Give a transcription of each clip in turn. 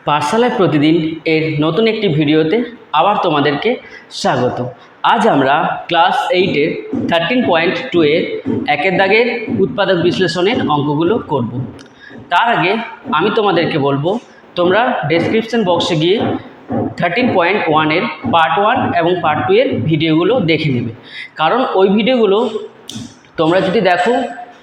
পাঠশালায় প্রতিদিন এর নতুন একটি ভিডিওতে আবার তোমাদেরকে স্বাগত। আজ আমরা ক্লাস 8-এর 13.2 এর একের দাগের উৎপাদক বিশ্লেষণের অঙ্কগুলো করব। তার আগে আমি তোমাদেরকে বলবো তোমরা ডেসক্রিপশন বক্সে গিয়ে 13.1 এর পার্ট 1 এবং পার্ট 2 এর ভিডিওগুলো দেখে নেবে, কারণ ওই ভিডিওগুলো তোমরা যদি দেখো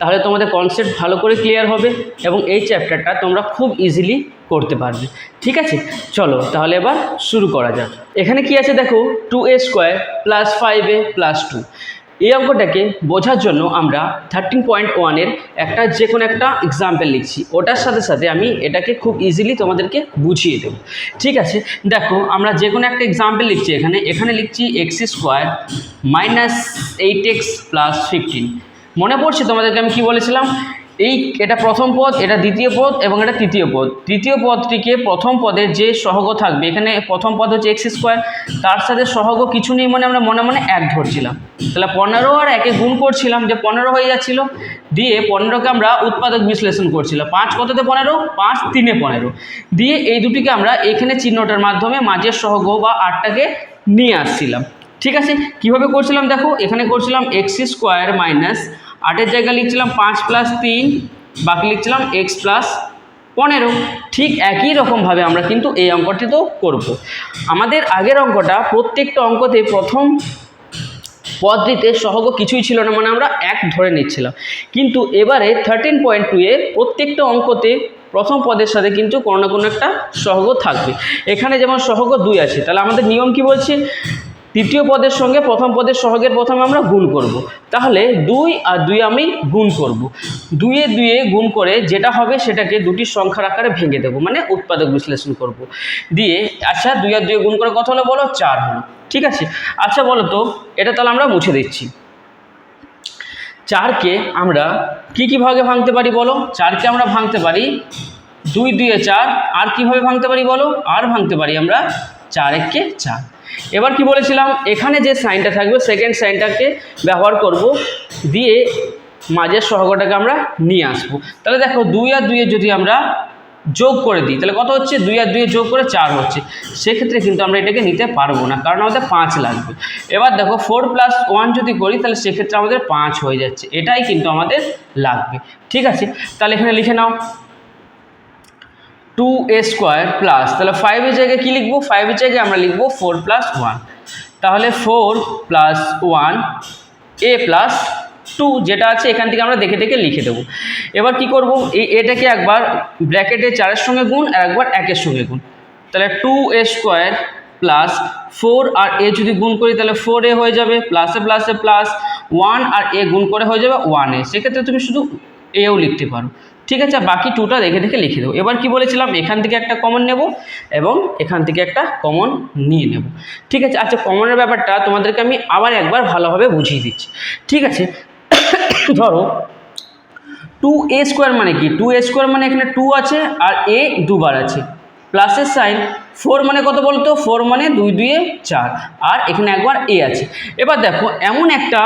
তাহলে তোমাদের কনসেপ্ট ভালো করে ক্লিয়ার হবে এবং এই চ্যাপ্টারটা তোমরা খুব ইজিলি করতে পারবে। ঠিক আছে, চলো তাহলে এবার শুরু করা যাক। এখানে কি আছে দেখো, 2a² + 5a + 2। এই অঙ্কটাকে বোঝার জন্য আমরা 13.1 এর যে কোনো একটা এক্সাম্পল লিখছি, ওটার সাথে সাথে আমি এটাকে খুব ইজিলি তোমাদেরকে বুঝিয়ে দেবো। ঠিক আছে, দেখো আমরা যে কোনো একটা এক্সাম্পল লিখছি। এখানে লিখছি x² - 8x + 15। মনে পড়ছে তোমাদেরকে আমি কি বলেছিলাম? এটা প্রথম পদ, এটা দ্বিতীয় পদ এবং এটা তৃতীয় পদ। তৃতীয় পদটিকে প্রথম পদের যে সহগ থাকবে, এখানে প্রথম পদ হচ্ছে x², তার সাথে সহগ কিছু নেই, মানে আমরা মনে মনে 1 ধরছিলাম। তাহলে 15 আর 1 গুণ করছিলাম, যে 15 হয়ে যাচ্ছিল, দিয়ে 15কে আমরা উৎপাদক বিশ্লেষণ করছিলাম। 5 কততে 15, 5 3-এ 15, দিয়ে এই দুটিকে আমরা এখানে চিহ্নটার মাধ্যমে মাঝের সহগ বা 8টাকে নিয়ে আসছিলাম। ঠিক আছে, কিভাবে করছিলাম দেখো, এখানে করছিলাম x² - 8-এর জায়গায় লিখছিলাম 5 + 3, বাকি লিখছিলাম x + 15। ঠিক একই রকমভাবে আমরা কিন্তু এই অঙ্কটিতেও করব। আমাদের আগের অঙ্কটা প্রত্যেকটা অঙ্কতে প্রথম পদটিতে সহগ কিছুই ছিল না, মানে আমরা 1 ধরে নিচ্ছিলাম। কিন্তু এবারে 13.2 প্রত্যেকটা অঙ্কতে প্রথম পদের সাথে কিন্তু কোনো না কোনো একটা সহগ থাকবে। এখানে যেমন সহগ 2 আছে, তাহলে আমাদের নিয়ম কি বলছে? তৃতীয় পদের সঙ্গে প্রথম পদের সহগের প্রথমে আমরা গুণ করব। তাহলে 2 আর 2 আমি গুণ করব। 2 এ গুণ করে যেটা হবে সেটাকে দুটি সংখ্যার আকারে ভেঙে দেবো, মানে উৎপাদক বিশ্লেষণ করব। দিয়ে আচ্ছা 2 আর 2 গুণ করে কত হলো বলো? 4 হলো। ঠিক আছে, আচ্ছা বলো তো, এটা তাহলে আমরা মুছে দিচ্ছি। 4কে আমরা কি ভাগে ভাঙতে পারি বলো? 4কে আমরা ভাঙতে পারি 2 2 এ 4। আর কিভাবে ভাঙতে পারি বলো? আর ভাঙতে পারি আমরা 4 1 4। এবার কি বলেছিলাম, এখানে যে সাইনটা থাকবে সেকেন্ড সাইনটাকে ব্যবহার করব, দিয়ে মাঝের সহগটাকে আমরা নিয়ে আসবো। তাহলে দেখো 2 আর 2 যদি আমরা যোগ করে দিই তাহলে কত হচ্ছে? 2 আর 2 যোগ করে 4 হচ্ছে। সেক্ষেত্রে কিন্তু আমরা এটাকে নিতে পারবো না, কারণ আমাদের 5 লাগবে। এবার দেখো 4 + 1 যদি করি তাহলে সেক্ষেত্রে আমাদের 5 হয়ে যাচ্ছে, এটাই কিন্তু আমাদের লাগবে। ঠিক আছে, তাহলে এখানে লিখে নাও 2a² প্লাস, তাহলে 5-এর জায়গায় কী লিখবো? 5-এর জায়গায় আমরা লিখবো 4 + 1। তাহলে 4 + 1 a + 2 যেটা আছে এখান থেকে আমরা দেখে দেখে লিখে দেবো। এবার কি করব, এটাকে একবার ব্র্যাকেটে 4-এর সঙ্গে গুণ আর একবার 1-এর সঙ্গে গুণ। তাহলে 2a² প্লাস 4 আর a যদি গুণ করি তাহলে 4a হয়ে যাবে, প্লাসে প্লাসে প্লাস 1 আর a গুণ করে হয়ে যাবে 1a। সেক্ষেত্রে তুমি শুধু এও লিখতে পারো। ঠিক আছে, বাকি 2টা দেখে দেখে লিখে দেবো। এবার কি বলেছিলাম, এখান থেকে একটা কমন নেব এবং এখান থেকে একটা কমন নিয়ে নেব। ঠিক আছে, আচ্ছা কমনের ব্যাপারটা তোমাদেরকে আমি আবার একবার ভালোভাবে বুঝিয়ে দিচ্ছি। ঠিক আছে, ধরো 2a² মানে কি? 2a² মানে এখানে 2 আছে আর a দুবার আছে, প্লাসের সাইন। 4 মানে কত বলতো? 4 মানে 2 2 এ 4, আর এখানে একবার a আছে। এবার দেখো এমন একটা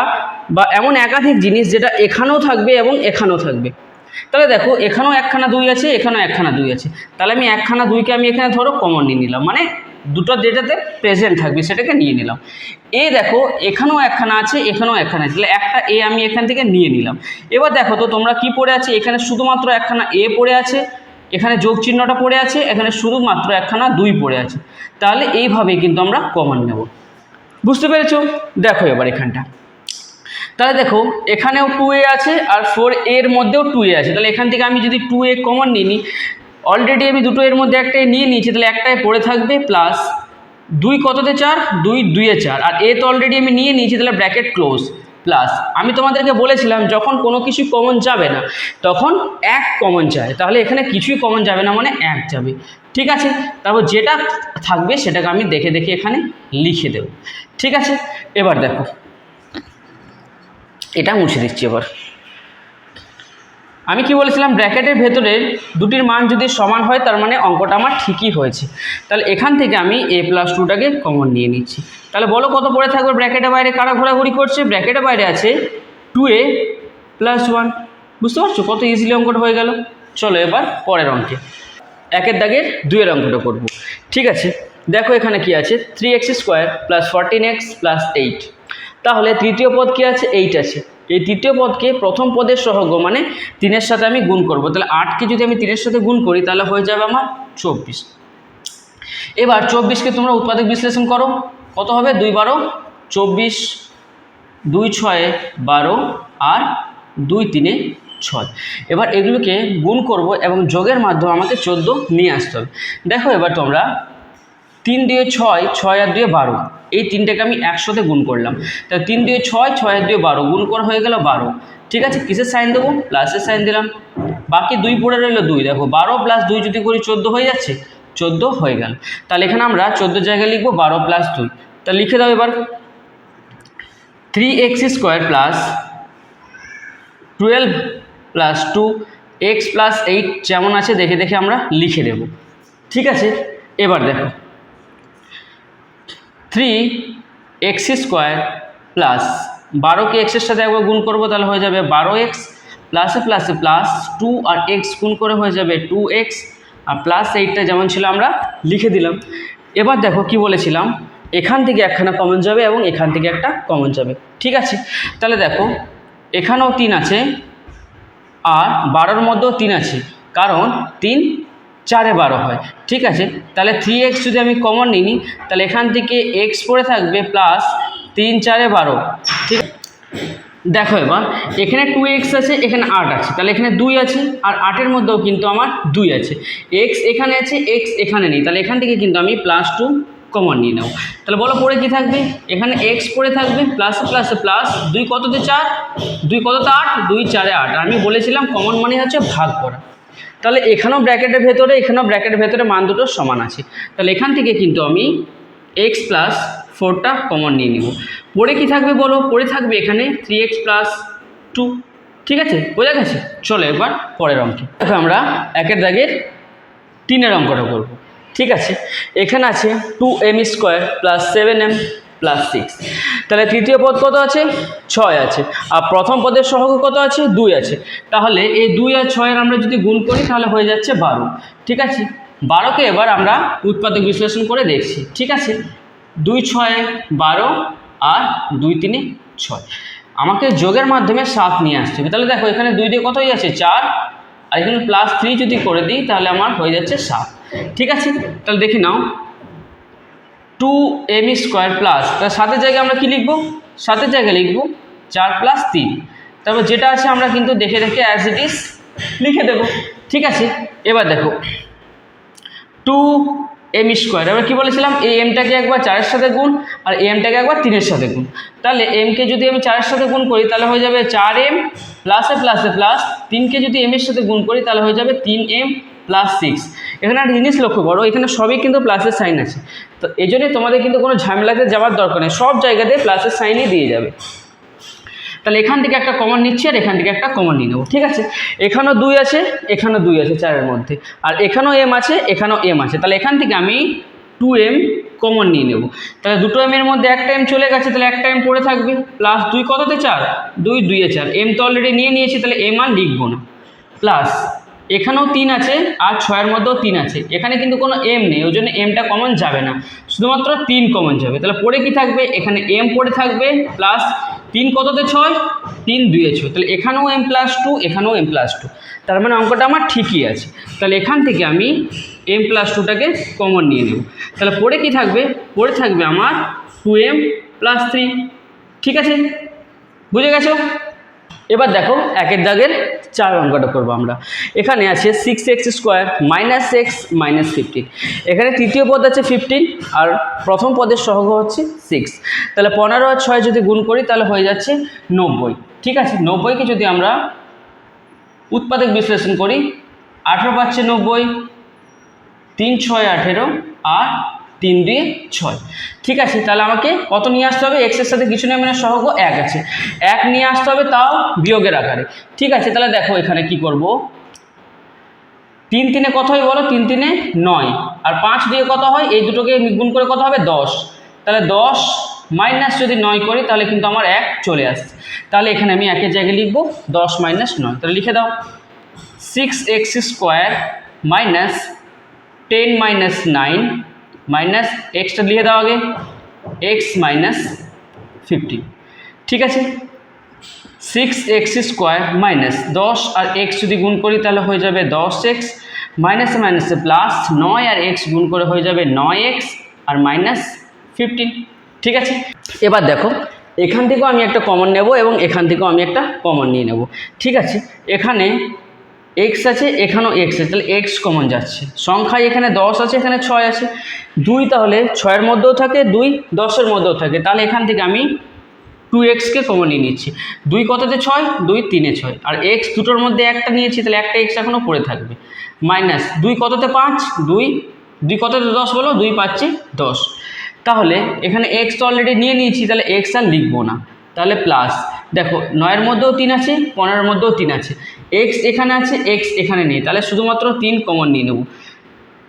বা এমন একাধিক জিনিস যেটা এখানেও থাকবে এবং এখানেও থাকবে। তাহলে দেখো এখানেও একখানা 2 আছে, এখানেও একখানা 2 আছে। তাহলে আমি একখানা 2কে আমি এখানে ধরো কমন নিয়ে নিলাম, মানে দুটো যেটাতে প্রেজেন্ট থাকবে সেটাকে নিয়ে নিলাম। দেখো এখানেও একখানা আছে, এখানেও একখানা আছে, তাহলে একটা আমি এখান থেকে নিয়ে নিলাম। এবার দেখো তো তোমরা কি পড়ে আছে, এখানে শুধুমাত্র একখানা পড়ে আছে, এখানে যোগ চিহ্নটা পড়ে আছে, এখানে শুধুমাত্র একখানা 2 পড়ে আছে। তাহলে এইভাবেই কিন্তু আমরা কমন নেব। বুঝতে পেরেছো? দেখো এবার এখানটা, তাহলে দেখো এখানেও 2a আছে আর 4a-এর মধ্যেও 2a আছে। তাহলে এখান থেকে আমি যদি 2a কমন নিই, অলরেডি আমি দুটো এর মধ্যে একটাই নিয়ে নিয়েছি, তাহলে একটাই পড়ে থাকবে, প্লাস 2 কততে 4, 2 2 এ 4, আর a তো অলরেডি আমি নিয়ে নিয়েছি, তাহলে ব্র্যাকেট ক্লোজ। প্লাস আমি তোমাদেরকে বলেছিলাম যখন কোনো কিছু কমন যাবে না তখন 1 কমন যায়, তাহলে এখানে কিছুই কমন যাবে না মানে 1 যাবে। ঠিক আছে, তারপর যেটা থাকবে সেটাকে আমি দেখে দেখে এখানে লিখে দেব। ঠিক আছে, এবার দেখো এটা মুছে দিচ্ছি। এবার আমি কি বলেছিলাম, ব্র্যাকেটের ভেতরের দুটির মান যদি সমান হয় তার মানে অঙ্কটা আমার ঠিকই হয়েছে। তাহলে এখান থেকে আমি a + 2টাকে কমন নিয়ে নিচ্ছি। তাহলে বলো কত পড়ে থাকবে ব্র্যাকেটের বাইরে? কারা ঘোরাঘুরি করছে? ব্র্যাকেটের বাইরে আছে 2a + 1। বুঝতে পারছো কত ইজিলি অঙ্কটা হয়ে গেল? চলো এবার পরের অঙ্কে। একের দাগের 2-এর অঙ্কটা করব। ঠিক আছে, দেখো এখানে কি আছে, 3x² + 14x + 8। তাহলে তৃতীয় পদ কি আছে, 8 আছে। এই তৃতীয় পদকে প্রথম পদের সহগ মানে 3-এর সাথে আমি গুণ করব। তাহলে 8কে যদি আমি 3-এর সাথে গুণ করি তাহলে হয়ে যাবে আমার 24। এবার 24কে তোমরা উৎপাদক বিশ্লেষণ করো, কত হবে, 2 12 24, 2 6 12 আর 2 3 6। এবার এগুলোকে গুণ করব এবং যোগের মাধ্যমে আমাকে 14 নিয়ে আসতে হবে। দেখো এবার তোমরা 3 2 6, 6 আর 2 12, এই তিনটাকে আমি একসাথে গুণ করলাম। তাহলে 3 2 6, 6 আর 2 12 গুণ করা হয়ে গেল 12। ঠিক আছে, কিসের সাইন দেবো, প্লাসের সাইন দিলাম। বাকি 2 পড়ে রইল 2, দেখো 12 + 2 যদি করি 14 হয়ে যাচ্ছে, 14 হয়ে গেল। তাহলে এখানে আমরা 14 জায়গায় লিখবো 12 + 2। তাহলে লিখে দাও এবার 3x² + 12 + 2x + 8 যেমন আছে দেখে দেখে আমরা লিখে দেব। ঠিক আছে, এবার দেখো 3x² + 12কে x-এর সাথে একবার গুণ করবো, তাহলে হয়ে যাবে 12x, প্লাসে প্লাসে প্লাস 2 আর x গুণ করে হয়ে যাবে 2x, আর +8টা যেমন ছিল আমরা লিখে দিলাম। এবার দেখো কি বলেছিলাম, এখান থেকে একখানা কমন যাবে এবং এখান থেকে একটা কমন যাবে। ঠিক আছে, তাহলে দেখো এখানেও 3 আছে আর 12-র মধ্যেও 3 আছে, কারণ 3 4 এ 12 হয়। ঠিক আছে, তাহলে 3x যদি আমি কমন নিই তাহলে এখান থেকে x পড়ে থাকবে প্লাস 3 4 এ 12। ঠিক, দেখো এবার এখানে 2x আছে, এখানে 8 আছে, তাহলে এখানে 2 আছে, আর 8-এর মধ্যেও কিন্তু আমার 2 আছে। x এখানে আছে, x এখানে নেই, তাহলে এখান থেকে কিন্তু আমি +2 কমন নিয়ে নেব। তাহলে বলো পড়ে কি থাকবে, এখানে x পড়ে থাকবে প্লাসে প্লাসে প্লাস 2 কততে 4, 2 কততে 8, 2 4 এ 8। আমি বলেছিলাম কমন মানে হচ্ছে ভাগ করা। তাহলে এখানেও ব্র্যাকেটের ভেতরে, এখানেও ব্র্যাকেটের ভেতরে মান দুটো সমান আছে। তাহলে এখান থেকে কিন্তু আমি x + 4টা কমন নিয়ে নিব। পড়ে কি থাকবে বলো, পড়ে থাকবে এখানে 3x + 2। ঠিক আছে, বোঝা গেছে। চলো এবার পরের অঙ্কে দেখো আমরা একের দাগের 3-এর অঙ্কটা করব। ঠিক আছে, এখানে আছে 2m² + 7m + 6। তাহলে তৃতীয় পদ কত আছে, 6 আছে, আর প্রথম পদের সহগ কত আছে, 2 আছে। তাহলে এই 2 আর 6-এর আমরা যদি গুণ করি তাহলে হয়ে যাচ্ছে 12। ঠিক আছে, 12কে এবার আমরা উৎপাদক বিশ্লেষণ করে দেখছি। ঠিক আছে, 2 6 12 আর 2 3 6, আমাকে যোগের মাধ্যমে 7 নিয়ে আসতে হবে। তাহলে দেখো এখানে 2 দিয়ে কত হয়ে যাচ্ছে 4, আর এখানে +3 যদি করে দিই তাহলে আমার হয়ে যাচ্ছে 7। ঠিক আছে, তাহলে দেখে নাও 2m² প্লাস, তার 7-এর জায়গায় আমরা কি লিখব, 7-এর জায়গায় লিখব 4 + 3। তারপর যেটা আছে আমরা কিন্তু দেখে দেখে অ্যাজ ইট ইজ লিখে দেব। ঠিক আছে, এবার দেখো 2m², এবার কী বলেছিলাম, এই mটাকে একবার 4-এর সাথে গুণ আর mটাকে একবার 3-এর সাথে গুণ। তাহলে mকে যদি আমি 4-এর সাথে গুণ করি তাহলে হয়ে যাবে 4m প্লাসে প্লাসে প্লাস 3কে যদি m-এর সাথে গুণ করি তাহলে হয়ে যাবে 3m + 6। এখানে একটা জিনিস লক্ষ্য করো, এখানে সবই কিন্তু প্লাসের সাইন আছে। তো এই জন্যই তোমাদের কিন্তু কোনো ঝামেলাতে যাওয়ার দরকার নেই, সব জায়গাতে প্লাসের সাইনই দিয়ে যাবে। তাহলে এখান থেকে একটা কমন নিচ্ছি আর এখান থেকে একটা কমন নিয়ে নেবো। ঠিক আছে, এখানেও 2 আছে, এখানেও 2 আছে 4-এর মধ্যে, আর এখানেও m আছে, এখানেও m আছে। তাহলে এখান থেকে আমি 2m কমন নিয়ে নেব। তাহলে দুটো m-এর মধ্যে একটা m চলে গেছে, তাহলে একটা m পড়ে থাকবে প্লাস 2 কততে 4, 2 2 এ 4, m তো অলরেডি নিয়ে নিয়েছি তাহলে m আর লিখবো না। প্লাস এখানেও 3 আছে আর 6-এর মধ্যেও 3 আছে, এখানে কিন্তু কোনো m নেই, ওই জন্য mটা কমন যাবে না, শুধুমাত্র 3 কমন যাবে। তাহলে পড়ে কি থাকবে, এখানে m পড়ে থাকবে প্লাস 3 কততে 6, 3 2 এ 6, তাহলে এখানেও m + 2, এখানেও m + 2, তার মানে অঙ্কটা আমার ঠিকই আছে। তাহলে এখান থেকে আমি m + 2টাকে কমন নিয়ে নেব। তাহলে পড়ে কি থাকবে, পড়ে থাকবে আমার 2m + 3। ঠিক আছে, বুঝে গেছো। এবার দেখো একের দাগের 4 অঙ্কটা করবো আমরা। এখানে আছে 6x² - x - 15। এখানে তৃতীয় পদ আছে 15 আর প্রথম পদের সহগ হচ্ছে 6। তাহলে 15 আর 6 যদি গুণ করি তাহলে হয়ে যাচ্ছে 90। ঠিক আছে, 90কে যদি আমরা উৎপাদক বিশ্লেষণ করি, 18 পাচ্ছে 90, 3 6 18 আর 3 2 6। ঠিক আছে, তাহলে আমাকে কত নিয়ে আসতে হবে, এক্সের সাথে কিছু নেই মানে সহগ 1 আছে, 1 নিয়ে আসতে হবে, তাও বিয়োগের আকারে। ঠিক আছে, তাহলে দেখো এখানে কি করব, 3 3 কত হয় বলো, 3 3 9, আর 5 দিয়ে কত হয়, এই দুটোকে গুণ করে কত হবে 10। তাহলে 10 মাইনাস যদি 9 করি তাহলে কিন্তু আমার 1 চলে আসছে। তাহলে এখানে আমি 1-এর জায়গায় লিখবো 10 - 9। তাহলে লিখে দাও 6x² - 10 মাইনাস 9 মাইনাস এক্সটা লিখে দাও আগে, এক্স মাইনাস 15। ঠিক আছে, 6x স্কোয়ার মাইনাস 10 আর এক্স যদি গুণ করি তাহলে হয়ে যাবে 10x, মাইনাসে মাইনাসে প্লাস 9 আর এক্স গুণ করে হয়ে যাবে 9x আর মাইনাস 15। ঠিক আছে, এবার দেখো এখান থেকেও আমি একটা কমন নেব এবং এখান থেকেও আমি একটা কমন নিয়ে নেব। ঠিক আছে, এখানে এক্স আছে, এখানেও এক্স আছে, তাহলে এক্স কমন যাচ্ছে। সংখ্যায় এখানে 10 আছে, এখানে 6 আছে, 2 তাহলে 6-এর মধ্যেও থাকে, 2 10-এর মধ্যেও থাকে, তাহলে এখান থেকে আমি 2xকে কমন নিয়ে নিচ্ছি। 2 কততে 6, 2 3-এ 6, আর এক্স দুটোর মধ্যে একটা নিয়েছি, তাহলে একটা এক্স এখনও পড়ে থাকবে, মাইনাস 2 কততে 5, 2 কততে 10 বলো, 2 5 10। তাহলে এখানে এক্স তো অলরেডি নিয়ে নিয়েছি, তাহলে এক্স আর লিখবো না, তাহলে প্লাস, দেখো 9-এর মধ্যেও 3 আছে, 15-এর মধ্যেও 3 আছে, এক্স এখানে আছে, এক্স এখানে নেই, তাহলে শুধুমাত্র 3 কমন নিয়ে নেব।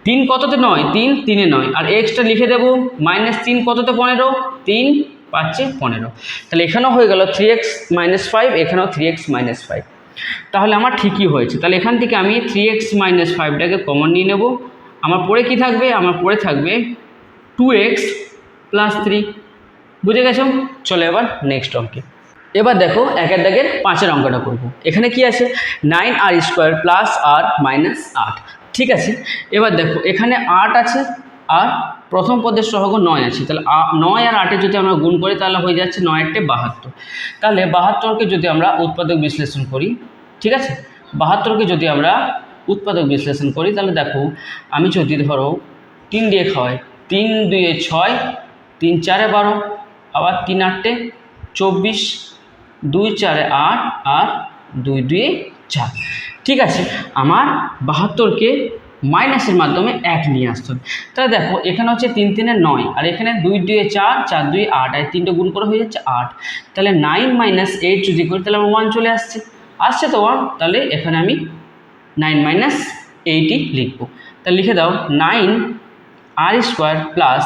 3 কততে 9, 3 3-এ 9, আর এক্সটা লিখে দেবো, মাইনাস 3 কততে 15, 3 5-এ 15, তাহলে এখানেও হয়ে গেল 3x মাইনাস 5, এখানেও 3x মাইনাস 5। তাহলে আমার ঠিকই হয়েছে, তাহলে এখান থেকে আমি 3x মাইনাস 5টাকে কমন নিয়ে নেব। আমার পরে কি থাকবে, আমার পরে থাকবে 2x প্লাস 3। বুঝে গেছো? চলো এবার নেক্সট অঙ্কে। এবার দেখো একের দাগের 5-এর অঙ্কটা করব। এখানে কি আছে, 9r স্কোয়ার প্লাস আর মাইনাস 8। ঠিক আছে, এবার দেখো এখানে 8 আছে আর প্রথম পদের সহগ 9 আছে, তাহলে 9 আর 8-এর যদি আমরা গুণ করি তাহলে হয়ে যাচ্ছে 9-8 72। তাহলে 72কে যদি আমরা উৎপাদক বিশ্লেষণ করি, ঠিক আছে, 72কে যদি আমরা উৎপাদক বিশ্লেষণ করি তাহলে দেখো আমি যদি ধরো 3 দিয়ে খাওয়াই, 3 2-এ 6, 3 4-এ 12, আবার 3 8-এ 24, 2 4-এ 8 আর 2 2-এ 4। ঠিক আছে, আমার 72কে মাইনাসের মাধ্যমে 1 নিয়ে আসতে হবে। তাহলে দেখো এখানে হচ্ছে 3 3-এ 9, আর এখানে 2 2-এ 4, 4 2-এ 8, আর 3টে গুণ করে হয়ে যাচ্ছে 8। তাহলে 9 মাইনাস 8 যদি করি তাহলে আমার 1 চলে আসছে তো 1, তাহলে এখানে আমি 9 মাইনাস 8ই লিখবো। তাহলে লিখে দাও 9r স্কোয়ার প্লাস,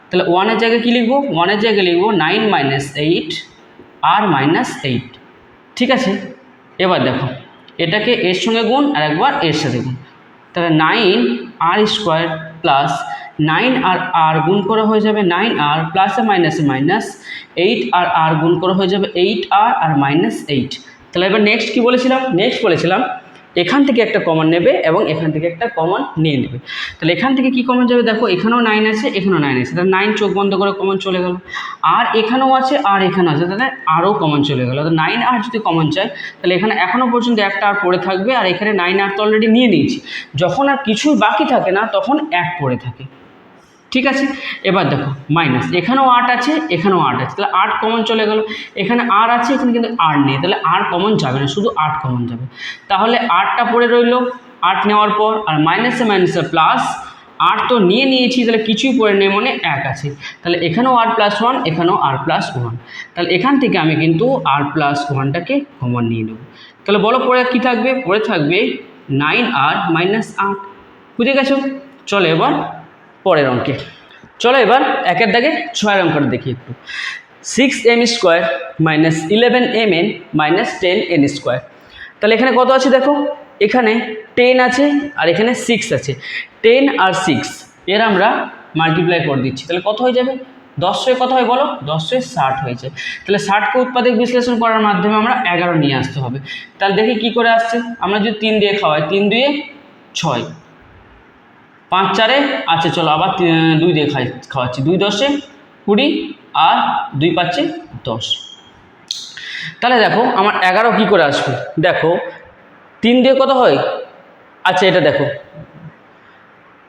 তাহলে 1-এর জায়গায় কী লিখবো, 1-এর জায়গায় লিখবো 9 মাইনাস 8 আর মাইনাস 8। ঠিক আছে, এবার দেখো এটাকে এর সঙ্গে গুণ আর একবার এর সাথে গুণ, তাহলে 9r স্কোয়ার প্লাস 9 আর আর গুণ করে হয়ে যাবে 9r, প্লাসে মাইনাসে মাইনাস 8 আর আর গুণ করে হয়ে যাবে 8r আর মাইনাস 8। তাহলে এবার নেক্সট কী বলেছিলাম, নেক্সট বলেছিলাম এখান থেকে একটা কমন নেবে এবং এখান থেকে একটা কমন নিয়ে নেবে। তাহলে এখান থেকে কি কমন যাবে, দেখো এখানেও 9 আছে, এখানেও 9 আছে, তাহলে 9 চোখ বন্ধ করে কমন চলে গেল, আর এখানেও আছে আর এখানেও আছে, তাহলে আরও কমন চলে গেল। তো 9 আর যদি কমন চাই তাহলে এখানে এখনও পর্যন্ত একটা আর পড়ে থাকবে, আর এখানে 9 আর তো অলরেডি নিয়ে নিয়েছি, যখন আর কিছুই বাকি থাকে না তখন 1 পড়ে থাকে। ঠিক আছে, এবার দেখো মাইনাস, এখানেও 8 আছে, এখানেও 8 আছে, তাহলে 8 কমন চলে গেল, এখানে আর আছে, এখানে কিন্তু আর নেই, তাহলে আর কমন যাবে না, শুধু 8 কমন যাবে। তাহলে 8টা পড়ে রইল, 8 নেওয়ার পর আর মাইনাসে মাইনাসে প্লাস, 8 তো নিয়ে নিয়েছি, তাহলে কিছুই পড়ে নেই, মানে 1 আছে, তাহলে এখানেও আর প্লাস 1, এখানেও আর প্লাস 1, তাহলে এখান থেকে আমি কিন্তু আর প্লাস 1টাকে কমন নিয়ে নেব। তাহলে বলো পরে কী থাকবে, পরে থাকবে 9r মাইনাস 8। বুঝে গেছো? চলো এবার পরের অঙ্কে। চলো এবার একের দাগে 6-এর অঙ্কটা দেখি একটু। 6m square minus 11mn minus 10n square. তাহলে এখানে কত আছে দেখো, এখানে 10 আছে আর এখানে 6 আছে, 10 আর 6 এর আমরা মাল্টিপ্লাই করে দিচ্ছি, তাহলে কত হয়ে যাবে, 10 কত হয় বলো, 10 60 হয়ে যায়। তাহলে 60কে উৎপাদক বিশ্লেষণ করার মাধ্যমে আমরা 11 নিয়ে আসতে হবে। তাহলে দেখি কি করে আসছে, আমরা যদি 3 দিয়ে খাওয়াই, 3 2-এ 6, 5 4-এ আচ্ছা চলো আবার 2 দিয়ে খাওয়াচ্ছি, 2 10-এ 20 আর 2 5-এ 10। তাহলে দেখো আমার 11 কী করে আসবে, দেখো 3 দিয়ে কত হয়, আচ্ছা এটা দেখো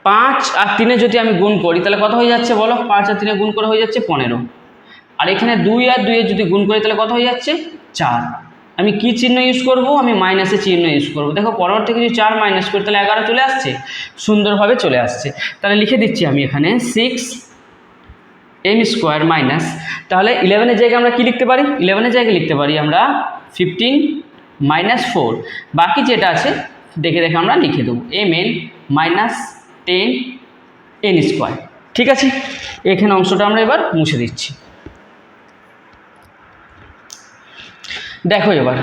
5 আর 3-এ যদি আমি গুণ করি তাহলে কত হয়ে যাচ্ছে বলো, 5 আর 3-এ গুণ করে হয়ে যাচ্ছে 15, আর এখানে 2 আর 2-এ যদি গুণ করি তাহলে কত হয়ে যাচ্ছে 4। আমি কি চিহ্ন ইউজ করব, আমি মাইনাসের চিহ্ন ইউজ করব। দেখো 15 থেকে যদি 4 মাইনাস করি তাহলে 11 চলে আসছে, সুন্দরভাবে চলে আসছে। তাহলে লিখে দিচ্ছি আমি এখানে 6m স্কোয়ার মাইনাস, তাহলে 11-এর জায়গায় আমরা কি লিখতে পারি, 11-এর জায়গায় লিখতে পারি আমরা 15 মাইনাস 4, বাকি যেটা আছে দেখে দেখে আমরা লিখে দেবো mn মাইনাস 10n স্কোয়ার। ঠিক আছে, এখানে অংশটা আমরা এবার মুছে দিচ্ছি। দেখো এবার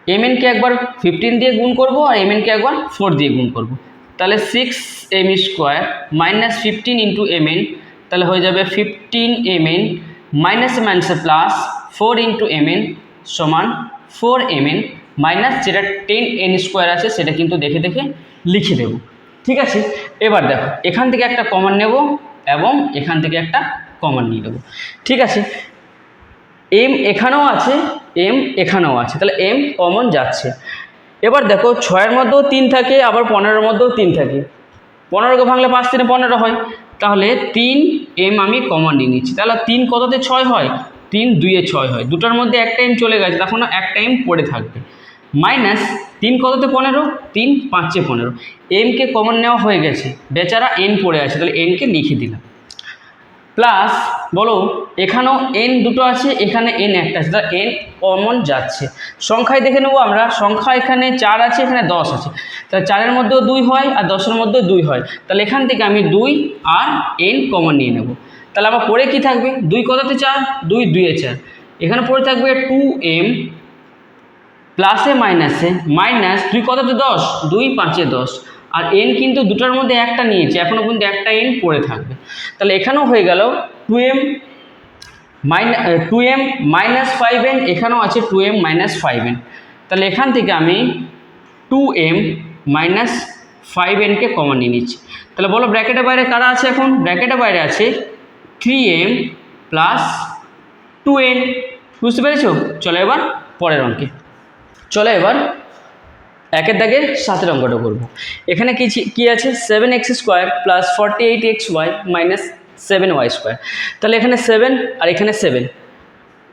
mn কে একবার 15 দিয়ে গুণ করব আর mn কে একবার 4 দিয়ে গুণ করব। তাহলে 6m² মাইনাস 15 ইন্টু mn, তাহলে হয়ে যাবে 15mn মাইনাস মাইনাসে প্লাস 4 ইন্টু mn সমান 4mn মাইনাস যেটা 10n² আছে সেটা কিন্তু দেখে দেখে লিখে দেব। ঠিক আছে, এবার দেখো এখান থেকে একটা কমন নেব এবং এখান থেকে একটা কমন নিয়ে নেব। ঠিক আছে, m এখানেও আছে, m এখানেও আছে, তাহলে m কমন যাচ্ছে। এবার দেখো 6-এর মধ্যেও 3 থাকে, আবার 15-এর মধ্যেও 3 থাকে। 15কে ভাঙলে 5 3 15 হয়, তাহলে 3m আমি কমন নিয়ে নিচ্ছি। তাহলে 3 কততে 6 হয়, 3 2-এ 6 হয়, দুটোর মধ্যে একটা m চলে গেছে, তখন একটা m পড়ে থাকবে। মাইনাস 3 কততে 15, 3 5-এ 15, mকে কমন নেওয়া হয়ে গেছে, বেচারা n পড়ে আছে, তাহলে nকে লিখে দিলাম। প্লাস বলো এখানেও n দুটো আছে, এখানে n একটা আছে, তাহলে n কমন যাচ্ছে। সংখ্যায় দেখে নেবো আমরা, সংখ্যা এখানে 4 আছে, এখানে 10 আছে, তাহলে 4-এর মধ্যেও 2 হয় আর 10-এর মধ্যেও 2 হয়, তাহলে এখান থেকে আমি 2 আর n কমন নিয়ে নেব। তাহলে আমার পরে কি থাকবে, 2 কততে 4, 2 2-এ 4, এখানে পরে থাকবে 2m প্লাসে মাইনাসে মাইনাস 2 কততে 10, 2 5-এ 10, আর n কিন্তু দুটোর মধ্যে একটা নিয়েছে, এখনও কিন্তু একটা n পড়ে থাকবে। তাহলে এখানেও হয়ে গেল 2m মাইনাস 5n, এখানেও আছে 2m মাইনাস 5n, তাহলে এখান থেকে আমি 2m মাইনাস 5nকে কমন নিয়ে নিচ্ছি। তাহলে বলো ব্র্যাকেটের বাইরে কারা আছে, এখন ব্র্যাকেটের বাইরে আছে 3m প্লাস 2n। বুঝতে পেরেছো? চলো এবার পরের অঙ্কে, চলো এবার একের দাগের 7-এর অঙ্কটা করবো। এখানে কি আছে, 7x² plus 48xy minus 7y²। তাহলে এখানে 7 আর এখানে 7,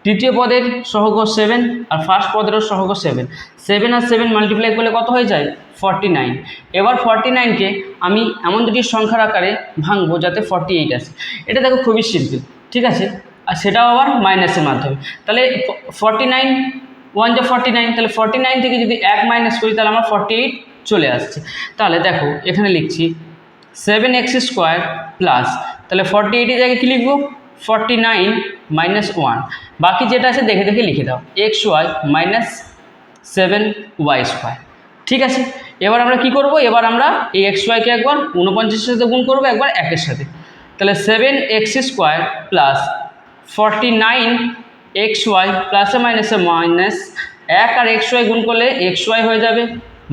তৃতীয় পদের সহগ 7 আর ফার্স্ট পদেরও সহগ 7, 7 আর 7 মাল্টিপ্লাই করলে কত হয়ে যায়, 49। এবার 49কে আমি এমন দুটি সংখ্যার আকারে ভাঙবো যাতে 48 আসে। এটা দেখো খুবই সিম্পল, ঠিক আছে, আর সেটাও আবার মাইনাসের মাধ্যমে। তাহলে 49 1 যা 49, তাহলে 49 থেকে যদি 1 মাইনাস করি তাহলে আমার 48 চলে আসছে। তাহলে দেখো এখানে লিখছি 7x² প্লাস, তাহলে 48-এর জায়গায় কী লিখবো, 49 মাইনাস 1, বাকি যেটা আছে দেখে দেখে লিখে দাও, xy মাইনাস 7y²। ঠিক আছে, এবার আমরা কি করব, এবার আমরা এই xyকে একবার 49-এর সাথে গুণ করবো, একবার 1-এর সাথে। তাহলে 7x² প্লাস 49xy প্লাসে মাইনাসে মাইনাস 1 আর xy গুণ করলে xy হয়ে যাবে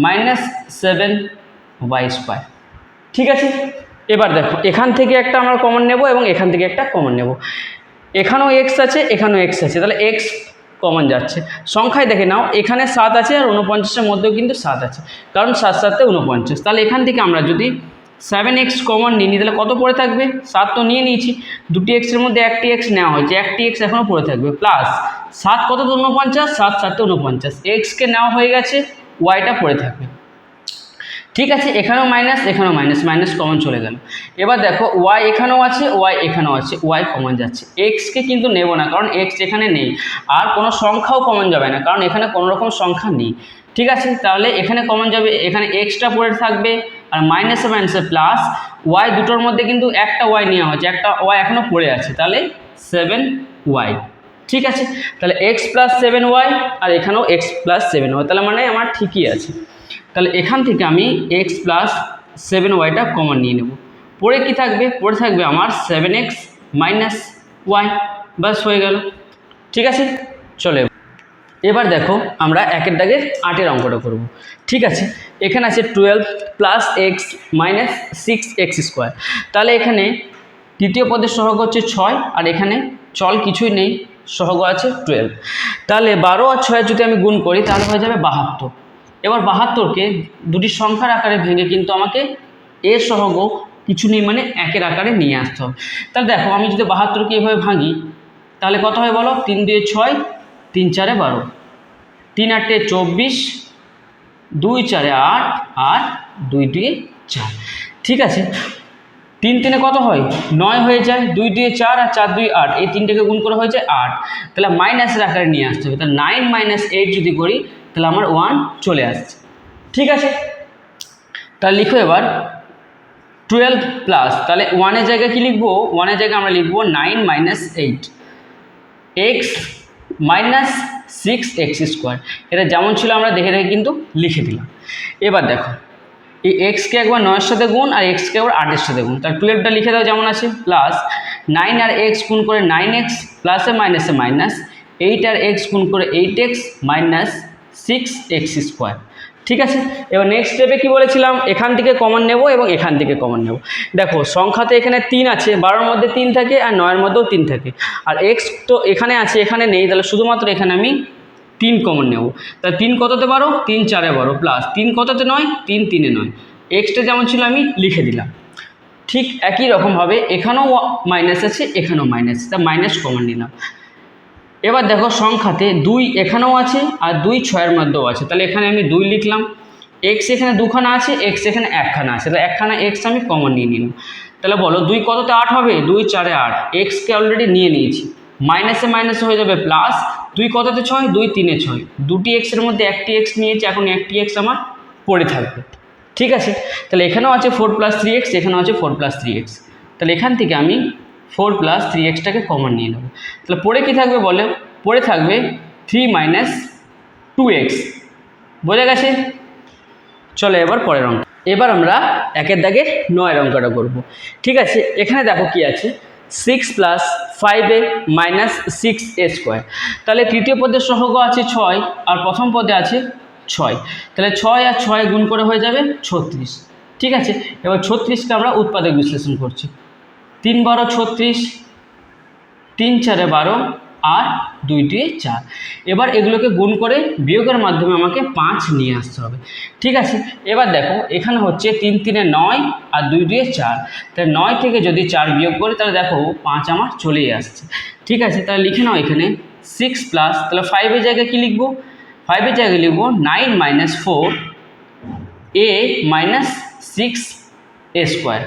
মাইনাস 7y²। ঠিক আছে, এবার দেখো এখান থেকে একটা আমরা কমন নেব এবং এখান থেকে একটা কমন নেব। এখানেও x আছে, এখানেও x আছে, তাহলে x কমন যাচ্ছে। সংখ্যায় দেখে নাও, এখানে 7 আছে আর 49-এর মধ্যেও কিন্তু 7 আছে, কারণ 7 7-এ 49। তাহলে এখান থেকে আমরা যদি 7x কমন নিই তাহলে কত পড়ে থাকবে, 7 তো নিয়ে নিয়েছি, দুটি এক্সের মধ্যে একটি x নেওয়া হয়েছে, একটি x এখনও পড়ে থাকবে, প্লাস 7 কত তো 49, 7 7-এ 49, xকে নেওয়া হয়ে গেছে, yটা পড়ে থাকবে। ঠিক আছে, এখানেও মাইনাস, এখানেও মাইনাস, মাইনাস কমন চলে গেল। এবার দেখো y এখানেও আছে, y এখানেও আছে, y কমন যাচ্ছে। xকে কিন্তু নেব না, কারণ x এখানে নেই, আর কোনো সংখ্যাও কমন যাবে না, কারণ এখানে কোনো রকম সংখ্যা নেই। ঠিক আছে, তাহলে এখানে কমন যাবে, এখানে xটা পড়ে থাকবে, আর মাইনাসে মাইনাসে প্লাস y, দুটোর মধ্যে কিন্তু একটা y নেওয়া হয়েছে, একটা y এখনও পড়ে আছে, তাহলে 7y। ঠিক আছে, তাহলে x প্লাস 7y আর এখানেও x প্লাস 7y, তাহলে মানে আমার ঠিকই আছে। তাহলে এখান থেকে আমি x প্লাস 7yটা কমন নিয়ে নেব। পরে কি থাকবে, পরে থাকবে আমার 7x মাইনাস y, বাস হয়ে গেল। ঠিক আছে, চলে এবার দেখো আমরা একের দাগের 8-এর অঙ্কটা করব। ঠিক আছে, এখানে আছে 12 প্লাস x মাইনাস 6x²। তাহলে এখানে তৃতীয় পদের সহগ হচ্ছে 6, আর এখানে চল কিছুই নেই, সহগ আছে 12। তাহলে 12 আর 6 যদি আমি গুণ করি তাহলে হয়ে যাবে 72। এবার 72কে দুটি সংখ্যার আকারে ভেঙে কিন্তু আমাকে এর সহগ কিছু নেই মানে একের আকারে নিয়ে আসতে হবে। তাহলে দেখো আমি যদি 72কে এভাবে ভাঙি তাহলে কত হয় বলো, 3 2 6, 3 4 12, 3 8 24, 2 4 8 আর 2 2 4। ঠিক আছে, 3 3 কত হয়, 9 হয়ে যায়, 2 2 4 আর 4 2 8, এই তিনটাকে গুণ করে হয়ে যায় 8। তাহলে মাইনাসের আকারে নিয়ে আসতে হবে, তাহলে 9 মাইনাস 8 যদি করি তাহলে আমার 1 চলে আসছে। ঠিক আছে, তাহলে লিখো এবার 12 প্লাস, তাহলে 1-এর জায়গায় কি লিখবো, 1-এর জায়গায় আমরা লিখবো 9 মাইনাস 8 x মাইনাস 6x²। এটা যেমন ছিল আমরা দেখে দেখে কিন্তু লিখে দিলাম। এবার দেখো এই এক্সকে একবার 9-এর সাথে গুণ আর এক্সকে একবার 8-এর সাথে গুণ, তার 12টা লিখে দাও যেমন আছে, প্লাস 9 আর এক্স গুণ করে 9x প্লাসে মাইনাসে মাইনাস 8 আর এক্স গুণ করে 8x মাইনাস 6x স্কোয়ার। ঠিক আছে, এবার নেক্সট স্টেপে কী বলেছিলাম, এখান থেকে কমন নেব এবং এখান থেকে কমন নেব। দেখো সংখ্যাতে এখানে 3 আছে, 12-এর মধ্যে 3 থাকে আর 9-এর মধ্যেও 3 থাকে, আর এক্স তো এখানে আছে এখানে নেই, তাহলে শুধুমাত্র এখানে আমি 3 কমন নেব। তাহলে 3 কততে 12, 3 4-এ 12 প্লাস 3 কততে 9, 3 3-এ 9, এক্সটা যেমন ছিল আমি লিখে দিলাম। ঠিক একই রকমভাবে এখানেও মাইনাস আছে এখানেও মাইনাস, তা মাইনাস কমন নিলাম। এবার দেখো সংখ্যাতে 2 এখানেও আছে আর 2 6-এর মধ্যেও আছে, তাহলে এখানে আমি 2 লিখলাম। এক্স এখানে দুখানা আছে, এক্স এখানে একখানা আছে, তাহলে একখানা এক্স আমি কমন নিয়ে নিলাম। তাহলে বলো 2 কততে 8 হবে, 2 4-এ 8, এক্সকে অলরেডি নিয়ে নিয়েছি, মাইনাসে মাইনাসে হয়ে যাবে প্লাস 2 কততে 6, 2 3-এ 6, দুটি এক্সের মধ্যে একটি এক্স নিয়েছি, এখন একটি এক্স আমার পড়ে থাকবে। ঠিক আছে, তাহলে এখানেও আছে 4 + 3x, এখানেও আছে 4 + 3x, তাহলে এখান থেকে আমি 4 + 3xটাকে কমন নিয়ে নেব। তাহলে পড়ে কী থাকবে বলে, পড়ে থাকবে 3 - 2x। বোঝা গেছে? চলো এবার পরের অঙ্ক। এবার আমরা 1-এর দাগের 9-এর অঙ্কটা করব। ঠিক আছে, এখানে দেখো কি আছে, 6 + 5a - 6a স্কোয়ার। তাহলে তৃতীয় পদের সহগ আছে 6 আর প্রথম পদে আছে 6, তাহলে 6 আর 6 গুণ করে হয়ে যাবে 36। ঠিক আছে, এবার 36কে আমরা উৎপাদক বিশ্লেষণ করছি। 3 × 12 = 36, 3 × 4 = 12 আর 2 × 2 = 4। এবার এগুলোকে গুণ করে বিয়োগের মাধ্যমে আমাকে 5 নিয়ে আসতে হবে। ঠিক আছে, এবার দেখো এখানে হচ্ছে 3 × 3 = 9 আর 2 × 2 = 4, তাহলে 9 থেকে যদি 4 বিয়োগ করি তাহলে দেখো 5 আমার চলেই আসছে। ঠিক আছে, তাহলে লিখে নাও এখানে 6 প্লাস, তাহলে 5-এর জায়গায় কী লিখবো, 5-এর জায়গায় লিখবো 9 - 4a - 6a স্কোয়ার।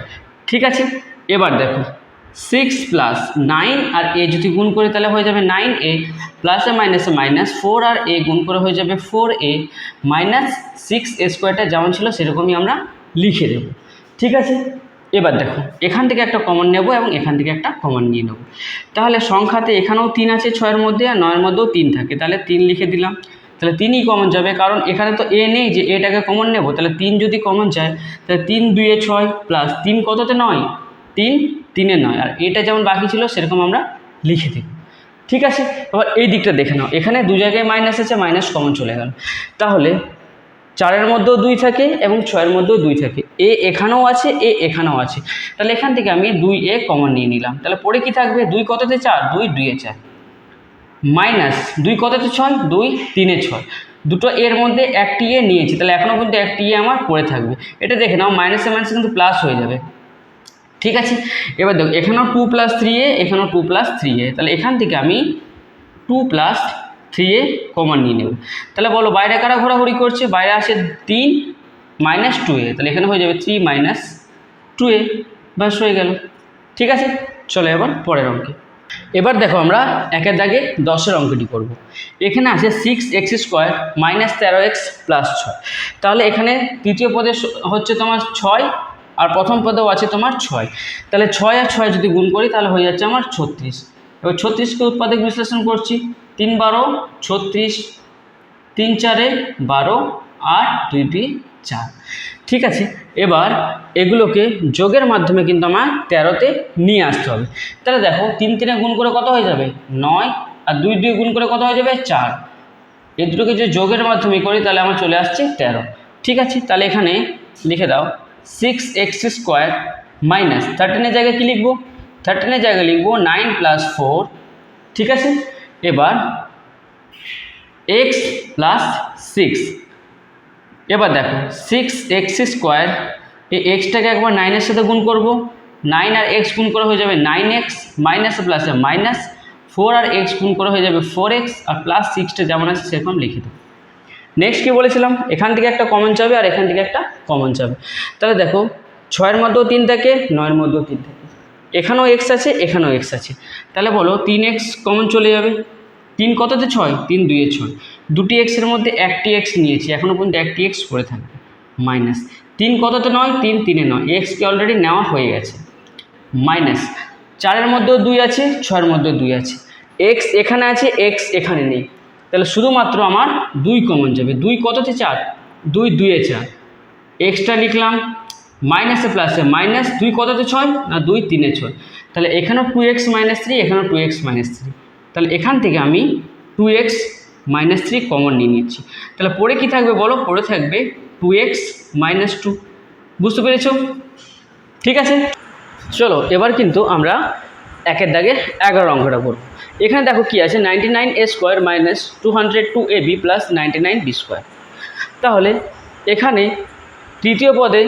ঠিক আছে, এবার দেখো 6 + 9 আর a যদি গুণ করি তাহলে হয়ে যাবে 9a, প্লাসে মাইনাসে মাইনাস 4 আর a গুণ করে হয়ে যাবে 4a মাইনাস 6a স্কোয়ারটা যেমন ছিল সেরকমই আমরা লিখে দেব। ঠিক আছে, এবার দেখো এখান থেকে একটা কমন নেব এবং এখান থেকে একটা কমন নিয়ে নেব। তাহলে সংখ্যাতে এখানেও 3 আছে 6-এর মধ্যে আর 9-এর মধ্যেও 3 থাকে, তাহলে 3 লিখে দিলাম। তাহলে 3ই কমন যাবে, কারণ এখানে তো এ নেই যে এটাকে কমন নেব, তাহলে 3 যদি কমন যায় তাহলে 3 × 2 = 6 প্লাস 3 কততে 9, 3 3-এ 9, আর এটা যেমন বাকি ছিল সেরকম আমরা লিখে দেব। ঠিক আছে, এবার এই দিকটা দেখে নাও, এখানে 2 জায়গায় মাইনাস আছে, মাইনাস কমন চলে গেল। তাহলে 4-এর মধ্যেও 2 থাকে এবং 6-এর মধ্যেও 2 থাকে, এ এখানেও আছে এ এখানেও আছে, তাহলে এখান থেকে আমি 2a কমন নিয়ে নিলাম। তাহলে পরে কি থাকবে, 2 কততে 4, 2 2-এ 4 মাইনাস 2 কততে 6, 2 3-এ 6, দুটো এর মধ্যে একটি এ নিয়েছি, তাহলে এখনও কিন্তু একটি এ আমার পড়ে থাকবে। এটা দেখে নাও মাইনাসে মাইনাসে কিন্তু প্লাস হয়ে যাবে। ঠিক আছে, এবার দেখো এখানেও 2 + 3a, এখানেও 2 + 3a, তাহলে এখান থেকে আমি 2 + 3a কমন নিয়ে নেব। তাহলে বলো বাইরে কারা ঘোরাঘুরি করছে, বাইরে আসে 3 - 2a, তাহলে এখানে হয়ে যাবে 3 - 2a, ব্যাস হয়ে গেল। ঠিক আছে, চলো এবার পরের অঙ্কে। এবার দেখো আমরা 1-এর দাগে 10-এর অঙ্কটি করব। এখানে আছে 6x² - 13x + 6, তাহলে এখানে তৃতীয় পদে হচ্ছে তোমার 6 আর প্রথম পদেও আছে তোমার 6, তাহলে 6 আর 6 যদি গুণ করি তাহলে হয়ে যাচ্ছে আমার 36। এবার 36কে উৎপাদক বিশ্লেষণ করছি, 3 × 12 = 36, 3 × 4 = 12 আর 2 × 2 = 4। ঠিক আছে, এবার এগুলোকে যোগের মাধ্যমে কিন্তু আমার 13তে নিয়ে আসতে হবে। তাহলে দেখো 3 3-এ গুণ করে কত হয়ে যাবে 9 আর 2 2 গুণ করে কত হয়ে যাবে 4, এই দুটোকে যদি যোগের মাধ্যমে করি তাহলে আমার চলে আসছে 13। ঠিক আছে, তাহলে এখানে লিখে দাও 6x² - 13-এর জায়গায় কী লিখবো, 13-এর জায়গায় লিখবো 9 + 4। ঠিক আছে, এবার x + 6, এবার দেখো 6x², এই এক্সটাকে একবার 9-এর সাথে গুণ করব, 9 আর x গুণ করে হয়ে যাবে 9x মাইনাসে প্লাসে মাইনাস 4 আর x গুণ করে হয়ে যাবে 4x আর প্লাস 6টা যেমন আছে সেরকম লিখে দেবো। নেক্সট কী বলেছিলাম, এখান থেকে একটা কমন যাবে আর এখান থেকে একটা কমন যাবে। তাহলে দেখো 6-এর মধ্যেও 3 থাকে, 9-এর মধ্যেও 3 থাকে, এখানেও x আছে এখানেও x আছে, তাহলে বলো 3x কমন চলে যাবে। 3 কততে 6, 3 2-এ 6, দুটি এক্সের মধ্যে একটি এক্স নিয়েছি, এখনও পর্যন্ত একটি এক্স পড়ে থাকবে, মাইনাস 3 কততে 9, 3 3-এ 9, এক্সকে অলরেডি নেওয়া হয়ে গেছে, মাইনাস 4-এর মধ্যেও 2 আছে 6-এর মধ্যেও 2 আছে, এক্স এখানে আছে এক্স এখানে নেই, তাহলে শুধুমাত্র আমার 2 কমন যাবে। 2 কততে 4, 2 2-এ 4, এক্সট্রা লিখলাম, মাইনাসে প্লাসে মাইনাস 2 কততে 6 না 2 3 6, তাহলে এখানেও 2x - 3, এখানেও 2x - 3, তাহলে এখান থেকে আমি 2x - 3 কমন নিয়ে নিচ্ছি। তাহলে পরে কি থাকবে বলো, পরে থাকবে 2x - 2। বুঝতে পেরেছো? ঠিক আছে, চলো এবার কিন্তু আমরা একের দাগে 11 অঙ্কটা করব। এখানে দেখো কি আছে, 99a² - 202ab + 99b²। তাহলে এখানে তৃতীয় পদে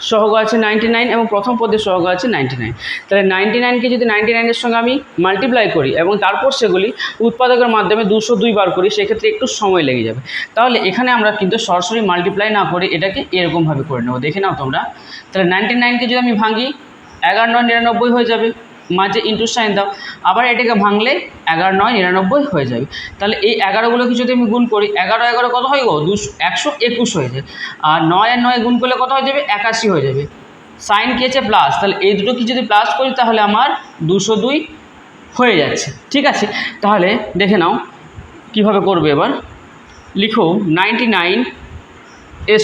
সহগ আছে 99 এবং প্রথম পদের সহগ আছে 99। তাহলে 99কে যদি 99-এর সঙ্গে আমি মাল্টিপ্লাই করি এবং তারপর সেগুলি উৎপাদকের মাধ্যমে 202 বার করি, সেক্ষেত্রে একটু সময় লেগে যাবে। তাহলে এখানে আমরা কিন্তু সরাসরি মাল্টিপ্লাই না করে এটাকে এরকমভাবে করে নেব, দেখে নাও তোমরা। তাহলে 99কে যদি আমি ভাঙি, 11 9 99 হয়ে যাবে, মাঝে ইন্টু সাইন দাও, আবার এটাকে ভাঙলে 11 9 99 হয়ে যাবে। তাহলে এই 11গুলোকে যদি আমি গুণ করি, 11 11 কত হয় গো, 121 হয়ে যায়। আর 9 আর 9 গুণ করলে কত হয়ে যাবে, 81 হয়ে যাবে। সাইন কি আছে, প্লাস, তাহলে এই দুটো কি যদি প্লাস করি তাহলে আমার 202 হয়ে যাচ্ছে। ঠিক আছে, তাহলে দেখে নাও কিভাবে করবে। এবার লিখো 99a² -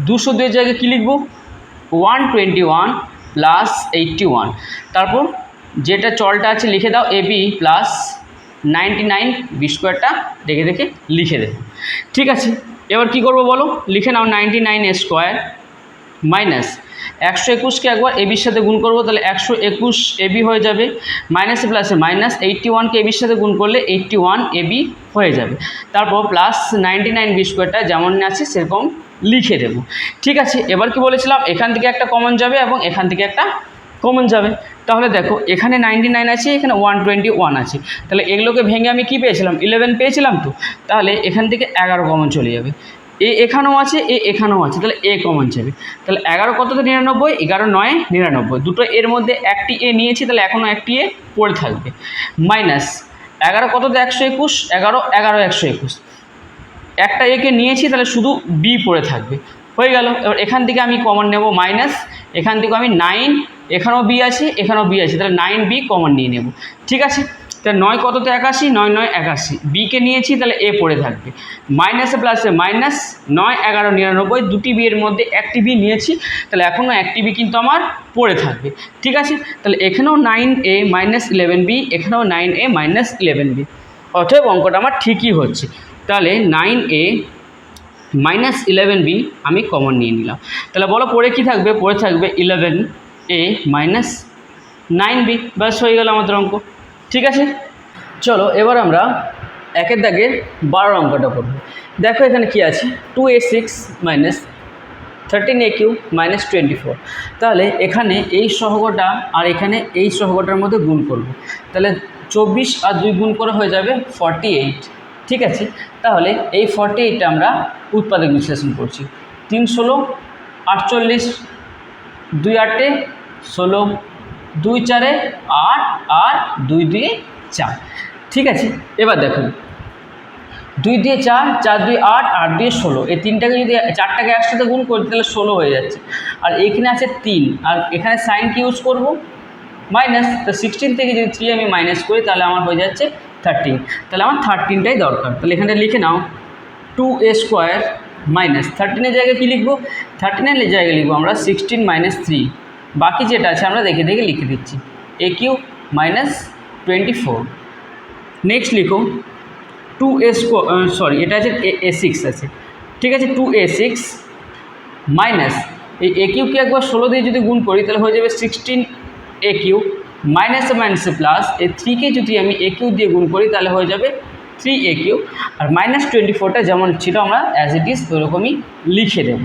202-এর জায়গায় কী লিখবো, 121 + 81। তারপর যেটা চলটা আছে লিখে দাও, ab + 99b² দেখে দেখে লিখে দেবো। ঠিক আছে, এবার কি করব বলো, লিখে নাও 99a² - 121কে একবার এবির সাথে গুণ করবো, তাহলে 121 ab হয়ে যাবে, মাইনাসে প্লাসে মাইনাস 81কে এবির সাথে গুণ করলে 81 ab হয়ে যাবে। তারপর প্লাস 99b² যেমন আছে সেরকম লিখে দেব। ঠিক আছে, এবার কি বলেছিলাম, এখান থেকে একটা কমন যাবে এবং এখান থেকে একটা কমন যাবে। তাহলে দেখো এখানে 99 আছে, এখানে 121 আছে, তাহলে এগুলোকে ভেঙে আমি কি পেয়েছিলাম, 11 পেয়েছিলাম। তো তাহলে এখান থেকে 11 কমন চলে যাবে, এখানেও আছে, এখানেও আছে, তাহলে এ কমন যাবে। তাহলে 11 কততে 99, 11 9 99, দুটো এর মধ্যে একটি এ নিয়েছি, তাহলে এখনও একটি এ পড়ে থাকবে। মাইনাস 11 কততে 121, 11 11 121, একটা একে নিয়েছি, তাহলে শুধু বি পড়ে থাকবে, হয়ে গেল। এবার এখান থেকে আমি কমন নেব মাইনাস, এখান থেকে আমি 9, এখানেও বি আছে, এখানেও বি আছে, তাহলে 9b কমন নিয়ে নেব। ঠিক আছে, তাহলে 9 কততে 81, 9 9 81, বিকে নিয়েছি, তাহলে এ পড়ে থাকবে। মাইনাসে প্লাসে মাইনাস 9 11 99, দুটি বি এর মধ্যে একটি বি নিয়েছি, তাহলে এখনও একটি বি কিন্তু আমার পড়ে থাকবে। ঠিক আছে, তাহলে এখানেও 9a - 11b, এখানেও 9a - 11b, অতএব অঙ্কটা আমার ঠিকই হচ্ছে। তাহলে 9a - 11b আমি কমন নিয়ে নিলাম। তাহলে বলো পরে কি থাকবে, পরে থাকবে 11a - 9b, ব্যাস হয়ে গেল আমাদের অঙ্ক। ঠিক আছে, চলো এবার আমরা একের দাগে 12 অঙ্কটা করব। দেখো এখানে কি আছে, 2a6 - 13aq - 24। তাহলে এখানে এই সহগটা আর এখানে এই সহগটার মধ্যে গুণ করব, তাহলে 24 আর 2 গুণ করে হয়ে যাবে 48। ঠিক আছে, তাহলে এই 48টা আমরা উৎপাদক বিশ্লেষণ করছি। 3 16 48, 2 8 16, 2 4 8 আর 2 2 4। ঠিক আছে, এবার দেখুন 2 2 4, 4 2 8, 8 2 16, এই তিনটাকে যদি 4টাকে একসাথে গুণ করি তাহলে 16 হয়ে যাচ্ছে। আর এখানে আছে 3, আর এখানে সাইন কি ইউজ করব, মাইনাস, তো 16 থেকে যদি 3 আমি মাইনাস করি তাহলে আমার হয়ে যাচ্ছে 13, তাহলে আমার 13টাই দরকার। তাহলে এখানে লিখে নাও 2a² - 13-এর জায়গায় কী লিখবো, 13-এর জায়গায় লিখবো আমরা 16 - 3, বাকি যেটা আছে আমরা দেখে দেখে লিখে দিচ্ছি, aq - 24। নেক্সট লিখো 2a², সরি এটা আছে a6 আছে। ঠিক আছে, 2a6 মাইনাস এই aqকে একবার 16 দিয়ে যদি গুণ করি তাহলে হয়ে যাবে 16aq, মাইনাসে মাইনাসে প্লাস, এই 3কে যদি আমি aq দিয়ে গুণ করি তাহলে হয়ে যাবে 3aq, আর -24টা যেমন ছিল আমরা অ্যাজ ইট ইজ ওরকমই লিখে দেব।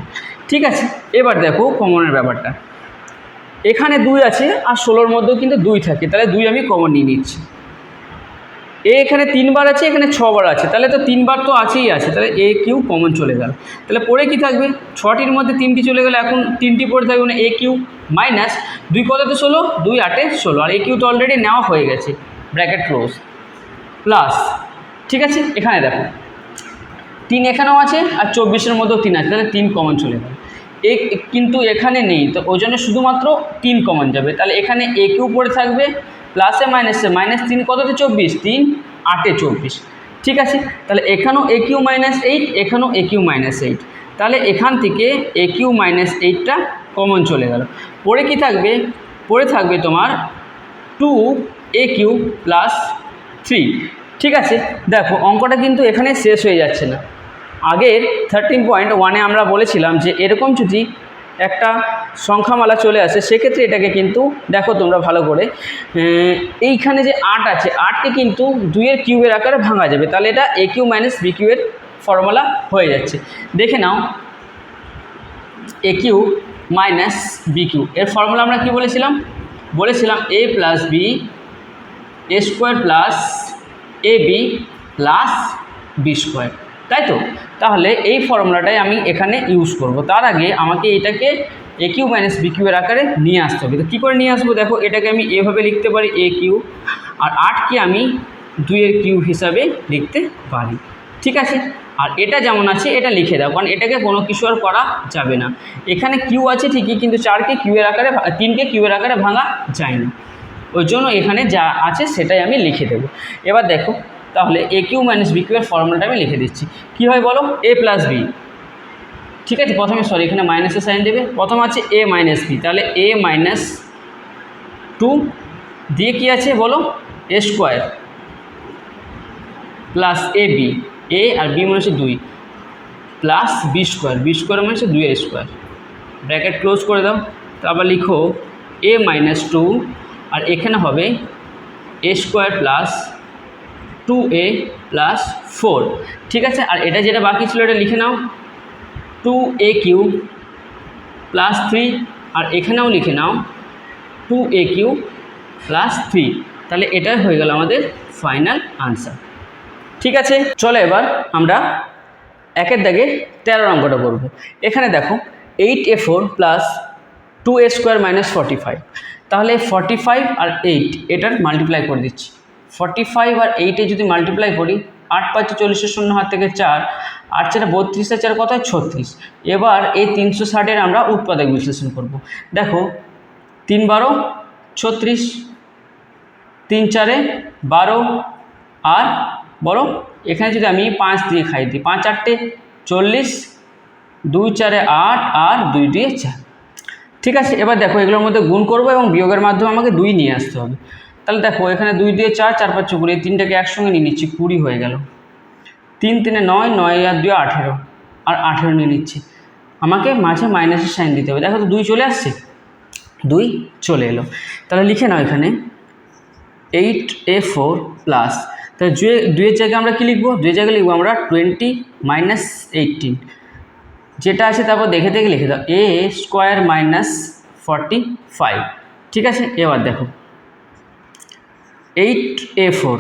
ঠিক আছে, এবার দেখো কমনের ব্যাপারটা, এখানে 2 আছে আর 16-র মধ্যেও কিন্তু 2 থাকে, তাহলে 2 আমি কমন নিয়ে নিচ্ছি। এখানে 3 বার আছে, এখানে 6 বার আছে, তাহলে তো 3 বার তো আছেই আছে, তাহলে aq কমন চলে গেল। তাহলে পরে কি থাকবে, 6টির মধ্যে 3টি চলে গেলে এখন 3টি পড়ে থাকবে, মানে aq মাইনাস 2 কততে 16, 2 8 16, আর aq তো অলরেডি নেওয়া হয়ে গেছে, ব্র্যাকেট ক্লোজ, প্লাস। ঠিক আছে, এখানে দেখো 3 এখানেও আছে আর 24-এর মধ্যেও 3 আছে, তাহলে 3 কমন চলে গেল। কিন্তু এখানে নেই, তো ওই জন্য শুধুমাত্র 3 কমন যাবে, তাহলে এখানে aq পড়ে থাকবে, প্লাসে মাইনাসে -3 কততে 24, 3 8 24। ঠিক আছে, তাহলে এখানেও aq - 8, এখানেও aq - 8, তাহলে এখান থেকে এ কিউ মাইনাস 8টা কমন চলে গেল। পরে কি থাকবে? পরে থাকবে তোমার 2a³ প্লাস 3। ঠিক আছে, দেখো অঙ্কটা কিন্তু এখানে শেষ হয়ে যাচ্ছে না। আগের 13.1-এ আমরা বলেছিলাম যে এরকম যদি একটা সংখ্যামালা চলে আসে সেক্ষেত্রে এটাকে কিন্তু দেখো তোমরা ভালো করে, এইখানে যে 8 আছে 8কে কিন্তু 2-এর কিউবের আকারে ভাঙা যাবে, তাহলে এটা a³ মাইনাস b³ এর ফর্মুলা হয়ে যাচ্ছে। দেখে নাও, a³ মাইনাস b³ এর ফর্মুলা আমরা কি বলেছিলাম? বলেছিলাম a plus b a square plus ab plus b square, তাই তো? তাহলে এই ফর্মুলাটাই আমি এখানে ইউজ করব। তার আগে আমাকে এটাকে a³ মাইনাস b³ এর আকারে নিয়ে আসতে হবে। তো কী করে নিয়ে আসবো? দেখো, এটাকে আমি এভাবে লিখতে পারি a³ আর 8কে আমি 2-এর কিউব হিসাবে লিখতে পারি। ঠিক আছে, আর এটা যেমন আছে এটা লিখে দাও, কারণ এটাকে কোনো কিছু আর করা যাবে না। এখানে কিউ আছে ঠিকই, কিন্তু 3কে কিউবের আকারে ভাঙা যায় না, ওই জন্য এখানে যা আছে সেটাই আমি লিখে দেবো। এবার দেখো, তাহলে a³ মাইনাস b³ এর ফর্মুলাটা আমি লিখে দিচ্ছি। কী হয় বলো? a plus b। ঠিক আছে, প্রথমে এখানে মাইনাসের সাইন দেবে। প্রথম আছে a মাইনাস b, তাহলে a মাইনাস 2 দিয়ে কী আছে বলো? a square plus ab, a আর b মানে হচ্ছে 2 প্লাস b স্কোয়ার মানে হচ্ছে 2-এর স্কোয়ার, ব্র্যাকেট ক্লোজ করে দাও। তারপর লিখো a মাইনাস 2 আর এখানে হবে a square plus 2a plus 4। ঠিক আছে, আর এটা যেটা বাকি ছিল এটা লিখে নাও, 2a³ প্লাস 3, আর এখানেও লিখে নাও 2a³ প্লাস 3। তাহলে এটাই হয়ে গেল আমাদের ফাইনাল আনসার। ঠিক আছে, চলো এবার আমরা 1-এর দাগে 13 অঙ্কটা করব। এখানে দেখো 8a4 plus 2a square minus 45। তাহলে 45 আর 8 এটার মাল্টিপ্লাই করে দিচ্ছি। 45 আর 8-এ যদি মাল্টিপ্লাই করি, 8 পাচ্ছি 40-এর শূন্য হাত থেকে 4, 8 4 32, 4 কত হয় 36। এবার এই 360-এর আমরা উৎপাদক বিশ্লেষণ করব। দেখো 3 12 36, 3 4 12, আর বলো এখানে যদি আমি 5 দিয়ে খাই দিই, 5 8 40, 2 4 8 আর 2 2 4। ঠিক আছে, এবার দেখো এগুলোর মধ্যে গুণ করব এবং বিয়োগের মাধ্যমে আমাকে 2 নিয়ে আসতে হবে। তাহলে দেখো এখানে 2 দিয়ে 4, 4 5 20, এই 3টাকে একসঙ্গে নিয়ে নিচ্ছি, 20 হয়ে গেল। 3 3 9, 9 আর 2 18, আর 18 নিয়ে নিচ্ছি। আমাকে মাঝে মাইনাসের সাইন দিতে হবে। দেখো তো 2 চলে আসছে, 2 চলে এলো। তাহলে লিখে নাও এখানে 8a4 প্লাস, তাহলে 2-এর জায়গায় আমরা কী লিখবো? 2-এর জায়গায় লিখবো আমরা 20 মাইনাস 18, যেটা আছে তারপর দেখে দেখে লিখে দাও a স্কোয়ার মাইনাস 45। ঠিক আছে, এবার দেখো 8a4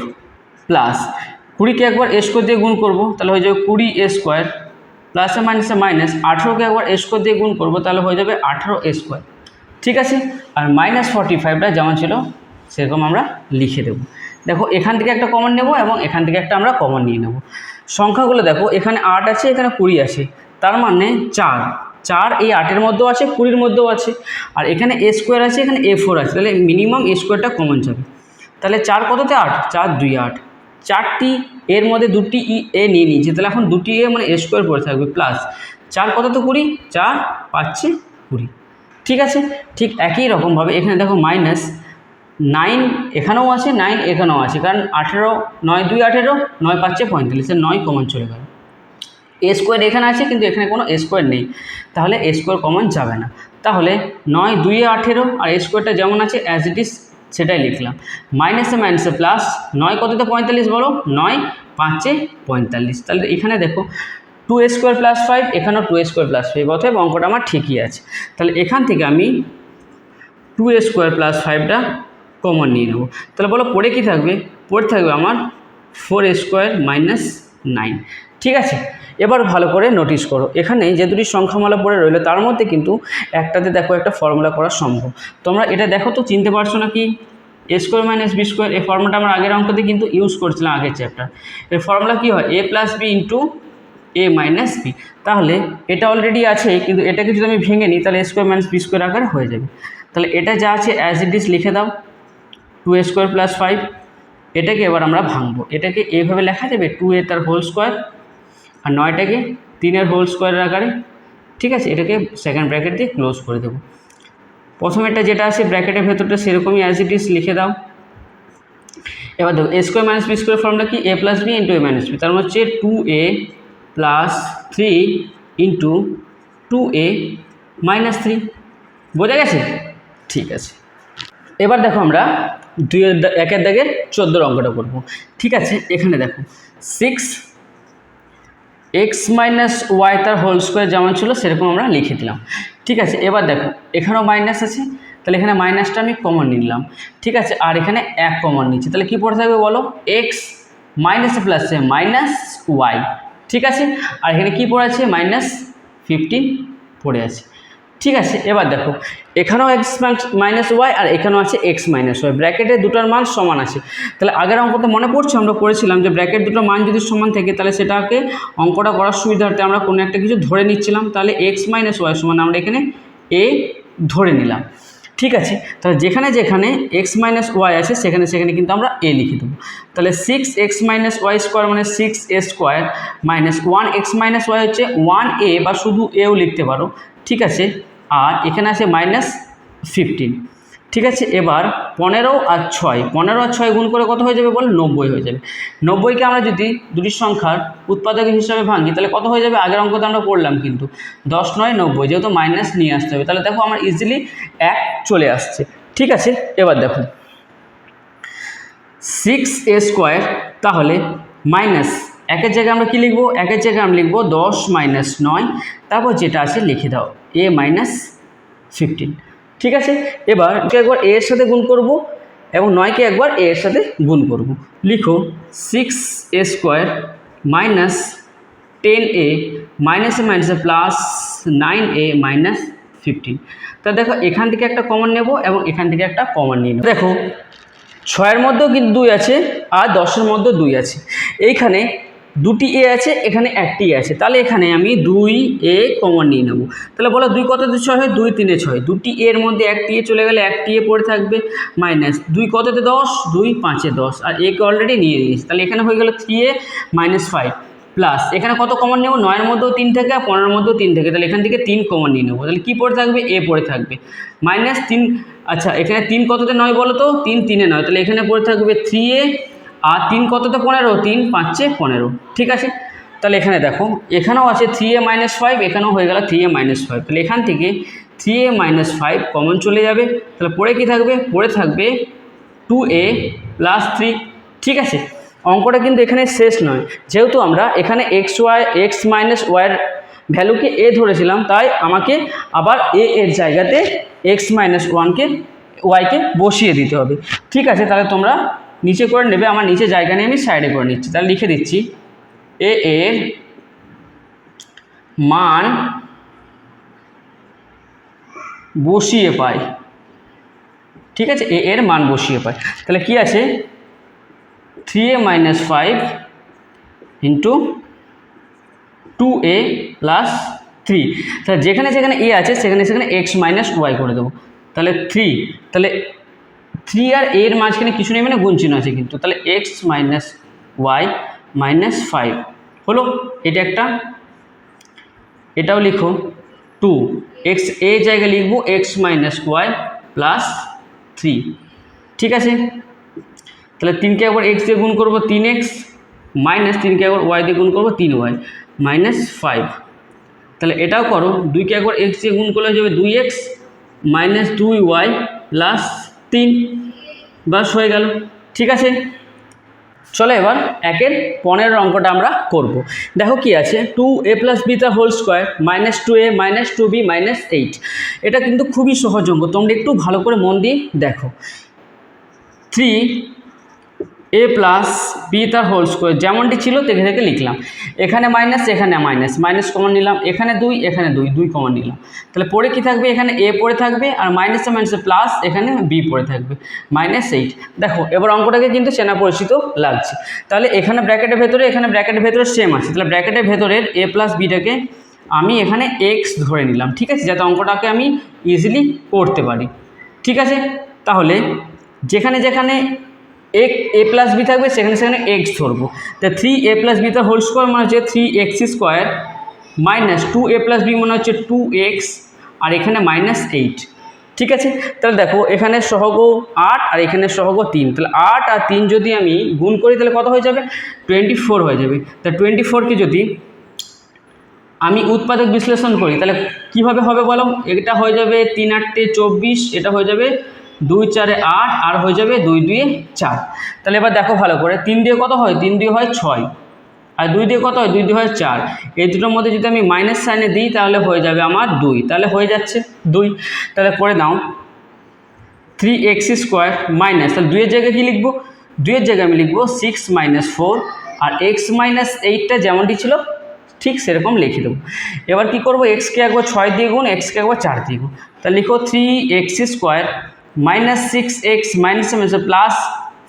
প্লাস 20-কে একবার a স্কোয়ার দিয়ে গুণ করবো, তাহলে হয়ে যাবে 20a স্কোয়ার, প্লাসে মাইনাসে মাইনাস 18-কে একবার a স্কোয়ার দিয়ে গুণ করবো, তাহলে হয়ে যাবে 18a স্কোয়ার। ঠিক আছে, আর মাইনাস 45টা যেমন ছিল সেরকম আমরা লিখে দেবো। দেখো এখান থেকে একটা কমন নেব এবং এখান থেকে একটা আমরা কমন নিয়ে নেব। সংখ্যাগুলো দেখো, এখানে 8 আছে, এখানে 20 আছে, তার মানে 4 এই 8-এর মধ্যেও আছে, 20-এর মধ্যেও আছে, আর এখানে a স্কোয়ার আছে, এখানে a4 আছে, তাহলে মিনিমাম a স্কোয়ারটা কমন যাবে। তাহলে 4 কততে 8, 4 2 8, 4টি এর মধ্যে 2টি এ নিয়ে নিয়েছি, তাহলে এখন 2টি এ মানে a স্কোয়ার পড়ে থাকবে, প্লাস 4 কততে 20, 4 5 20। ঠিক আছে, ঠিক একই রকমভাবে এখানে দেখো মাইনাস 9 এখানেও আছে, 9 এখানেও আছে, কারণ 18 9 2 18, 9 5 45, 9 কমন চলে গেল। এ স্কোয়ার এখানে আছে, কিন্তু এখানে কোনো এ স্কোয়ার নেই, তাহলে এ স্কোয়ার কমন যাবে না। তাহলে 9 2 18 আর এ স্কোয়ারটা যেমন আছে অ্যাজ ইট ইজ সেটাই লিখলাম। মাইনাসে মাইনাসে প্লাস, 9 কততে 45 বলো, 9 5 45। তাহলে এখানে দেখো 2a স্কোয়ার প্লাস 5, এখানেও 2a স্কোয়ার প্লাস 5, অতএব অঙ্কটা আমার ঠিকই আছে। তাহলে এখান থেকে আমি 2a স্কোয়ার প্লাস 5টা কমন নিয়ে নেব। তাহলে বলো পড়ে কী থাকবে? পড়ে থাকবে আমার 4a স্কোয়ার মাইনাস 9। ঠিক আছে, এবার ভালো করে নোটিস করো, এখানে যে দুটি সংখ্যামালা পড়ে রইলো তার মধ্যে কিন্তু একটাতে দেখো একটা ফর্মুলা করা সম্ভব। তোমরা এটা দেখো তো চিনতে পারছো না কি? a square minus b square, এই ফর্মুলাটা আমরা আগের অঙ্কতে কিন্তু ইউজ করছিলাম, আগের চ্যাপ্টার। এর ফর্মুলা কী হয়? a plus b into a minus b। তাহলে এটা অলরেডি আছে, কিন্তু এটাকে যদি আমি ভেঙে নিই তাহলে a square minus b square আকারে হয়ে যাবে। তাহলে এটা যা আছে অ্যাজ ইট ইজ লিখে দাও, 2a স্কোয়ার প্লাস 5। এটাকে এবার আমরা ভাঙবো, এটাকে এইভাবে লেখা যাবে 2a তার হোল স্কোয়ার, আর 9টাকে 3 হোল স্কোয়ারের আকারে। ঠিক আছে, এটাকে সেকেন্ড ব্র্যাকেট দিয়ে ক্লোজ করে দেবো। প্রথমেরটা যেটা আছে ব্র্যাকেটের ভেতরটা সেরকমই অ্যাজ ইট ইজ লিখে দাও। এবার দেখো এ স্কোয়ার মাইনাস বি স্কোয়ার ফর্মটা কি, এ প্লাস বি ইন্টু এ মাইনাস বি, তার মানে হচ্ছে 2a plus 3 into 2a minus 3। বোঝা গেছে? ঠিক আছে, এবার দেখো আমরা 1 দাগের 14 অঙ্কটা করবো। ঠিক আছে, এখানে দেখো 6x মাইনাস ওয়াই তার হোল স্কোয়ার যেমন ছিল সেরকম আমরা লিখে দিলাম। ঠিক আছে, এবার দেখো এখানেও মাইনাস আছে, তাহলে এখানে মাইনাসটা আমি কমন নিলাম। ঠিক আছে, আর এখানে 1 কমন নিচ্ছি, তাহলে কী পড়ে থাকবে বলো, এক্স মাইনাসে প্লাসে মাইনাস ওয়াই। ঠিক আছে, আর এখানে কী পড়ে আছে, -15 পড়ে আছে। ঠিক আছে, এবার দেখো এখানেও এক্স মাইনাস ওয়াই আর এখানেও আছে এক্স মাইনাস ওয়াই, ব্র্যাকেটের দুটোর মান সমান আছে। তাহলে আগের অঙ্কতে মনে পড়ছে আমরা করেছিলাম যে ব্র্যাকেট দুটোর মান যদি সমান থাকে তাহলে সেটাকে অঙ্কটা করার সুবিধার্থে আমরা কোনো একটা কিছু ধরে নিচ্ছিলাম। তাহলে এক্স মাইনাস ওয়াই সমান আমরা এখানে এ ধরে নিলাম। ঠিক আছে, তাহলে যেখানে যেখানে এক্স মাইনাস ওয়াই আছে সেখানে সেখানে কিন্তু আমরা এ লিখে দেবো। তাহলে 6x মাইনাস ওয়াই স্কোয়ার মানে 6a square minus 1x minus Y হচ্ছে 1a বা শুধু এও লিখতে পারো। ঠিক আছে, আর এখানে আছে -15। ঠিক আছে, এবার 15 আর 6 গুণ করে কত হয়ে যাবে বল, 90 হয়ে যাবে। 90কে আমরা যদি দুটি সংখ্যার উৎপাদক হিসাবে ভাঙি তাহলে কত হয়ে যাবে, আগের অঙ্কতে আমরা করলাম কিন্তু 10 9 90, যেহেতু মাইনাস নিয়ে আসতে হবে। তাহলে দেখো আমার ইজিলি 1 চলে আসছে। ঠিক আছে, এবার দেখো 6a স্কোয়ার, তাহলে মাইনাস 1-এর জায়গায় আমরা কী লিখবো, 1-এর জায়গায় আমরা লিখবো 10 মাইনাস 9, তারপর যেটা আছে লিখে দাও a মাইনাস 15। ঠিক আছে, এবার একবার a এর সাথে গুণ করব এবং 9কে একবার a এর সাথে গুণ করব। লিখো 6a স্কোয়ার মাইনাস 10a মাইনাসে মাইনাসে প্লাস 9a মাইনাস 15। তা দেখো এখান থেকে একটা কমন নেব এবং এখান থেকে একটা কমন নিয়ে নেব। দেখো 6-এর মধ্যেও কিন্তু 2 আছে আর 10-এর মধ্যেও 2 আছে। এইখানে দুটি এ আছে, এখানে একটি আছে, তাহলে এখানে আমি 2a কমন নিয়ে নেব। তাহলে বলো 2 কততে 6 হয়, 2 3 6, দুটি এর মধ্যে একটি এ চলে গেলে একটি এ পড়ে থাকবে, মাইনাস 2 কততে 10, 2 5 10, আর একে অলরেডি নিয়ে নিয়েছি, তাহলে এখানে হয়ে গেল 3a মাইনাস 5 প্লাস এখানে কত কমন নেব, 9-এর মধ্যেও 3 থেকে আর 15-এর মধ্যেও 3 থেকে, তাহলে এখান থেকে 3 কমন নিয়ে নেবো। তাহলে কী পড়ে থাকবে, এ পড়ে থাকবে -3। আচ্ছা, এখানে 3 কততে 9 বলো তো, 3 3 9, তাহলে এখানে পড়ে থাকবে 3a, আর 3 কততে 15, 3 5 15। ঠিক আছে, তাহলে এখানে দেখো এখানেও আছে 3a মাইনাস 5, এখানেও হয়ে গেল 3a মাইনাস 5, তাহলে এখান থেকে 3a মাইনাস 5 কমন চলে যাবে। তাহলে পড়ে কি থাকবে, পড়ে থাকবে 2a প্লাস 3। ঠিক আছে, অঙ্কটা কিন্তু এখানে শেষ নয়, যেহেতু আমরা এখানে এক্স মাইনাস ওয়াইয়ের ভ্যালুকে এ ধরেছিলাম, তাই আমাকে আবার এ এর জায়গাতে এক্স মাইনাস ওয়াইকে বসিয়ে দিতে হবে। ঠিক আছে, তাহলে তোমরা নিচে করে নেবে, আমার নিচে জায়গা নিয়ে আমি সাইডে করে নিচ্ছি। তাহলে লিখে দিচ্ছি এ এর মান বসিয়ে পাই। ঠিক আছে, এ এর মান বসিয়ে পাই, তাহলে কি আছে 3a minus 5 into 2a plus 3। তাহলে যেখানে যেখানে এ আছে সেখানে সেখানে এক্স মাইনাস ওয়াই করে দেবো। তাহলে 3, তাহলে 3 আর এর মাঝখানে কিছু নেই মানে গুণ চিহ্ন আছে কিন্তু, তাহলে এক্স মাইনাস ওয়াই মাইনাস 5 হলো, এটা একটা। এটাও লিখো 2x, এ জায়গায় লিখবো এক্স মাইনাস ওয়াই প্লাস 3। ঠিক আছে, তাহলে 3কে একবার x দিয়ে গুণ করবো 3x, মাইনাস 3কে একবার y দিয়ে গুণ করবো 3y মাইনাস 5। তাহলে এটাও করো, 2কে একবার x দিয়ে গুণ করলে হয়ে যাবে 2x মাইনাস 2y প্লাস 3, বাস হয়ে গেল। ঠিক আছে, চলো এবার 1-এর 15 অঙ্কটা আমরা করব। দেখো কি আছে, 2a প্লাস বি তার whole square minus 2a minus 2b minus 8। এটা কিন্তু খুবই সহজ অঙ্ক, তোমরা একটু ভালো করে মন দিয়ে দেখো। 3a প্লাস বি তার হোল স্কোয়ার যেমনটি ছিল দেখে দেখে লিখলাম, এখানে মাইনাস এখানে মাইনাস, মাইনাস কমন নিলাম, এখানে 2 এখানে 2 কমন নিলাম, তাহলে পড়ে কি থাকবে, এখানে a পড়ে থাকবে আর মাইনাসে মাইনাসে প্লাস এখানে b পড়ে থাকবে -8। দেখো এবার অঙ্কটাকে কিন্তু চেনা পরিচিত লাগছে। তাহলে এখানে ব্র্যাকেটের ভেতরে এখানে ব্র্যাকেটের ভেতরে সেম আছে, তাহলে ব্র্যাকেটের ভেতরের a প্লাস বিটাকে আমি এখানে x ধরে নিলাম। ঠিক আছে, যাতে অঙ্কটাকে আমি ইজিলি করতে পারি। ঠিক আছে, তাহলে যেখানে যেখানে a প্লাস বি থাকবে সেখানে সেখানে x ধরবো। তা 3a প্লাস বি তার হোল স্কোয়ার মানে হচ্ছে 3x square minus 2a plus B মানে হচ্ছে 2x, আর এখানে -8। ঠিক আছে, তাহলে দেখো এখানে সহগ 8 আর এখানে সহগ 3, তাহলে 8 আর 3 যদি আমি গুণ করি তাহলে কত হয়ে যাবে? 24 হয়ে যাবে। তাহলে 24কে যদি আমি উৎপাদক বিশ্লেষণ করি তাহলে কিভাবে হবে বলো? এটা হয়ে যাবে 3 8 24, এটা হয়ে যাবে 2 4 8, আর হয়ে যাবে 2 2 4। তাহলে এবার দেখো ভালো করে, 3 দিয়ে কত হয়? 3 দিয়ে হয় 6, আর 2 দিয়ে কত হয়? 2 দিয়ে হয় 4। এই দুটোর মধ্যে যদি আমি মাইনাস সাইনে দিই তাহলে হয়ে যাবে আমার 2, তাহলে হয়ে যাচ্ছে 2। তাহলে করে দাও 3x² মাইনাস, তাহলে 2 এর জায়গায় কী লিখবো? 2 এর জায়গায় আমি লিখবো 6 - 4, আর x - 8টা যেমনটি ছিল ঠিক সেরকম লিখে দেবো। এবার কী করবো? এক্সকে একবার 6 দিয়ে গুণ, এক্সকে একবার 4 দিয়ে গুণ, তাহলে লিখো 3x² minus 6x minus plus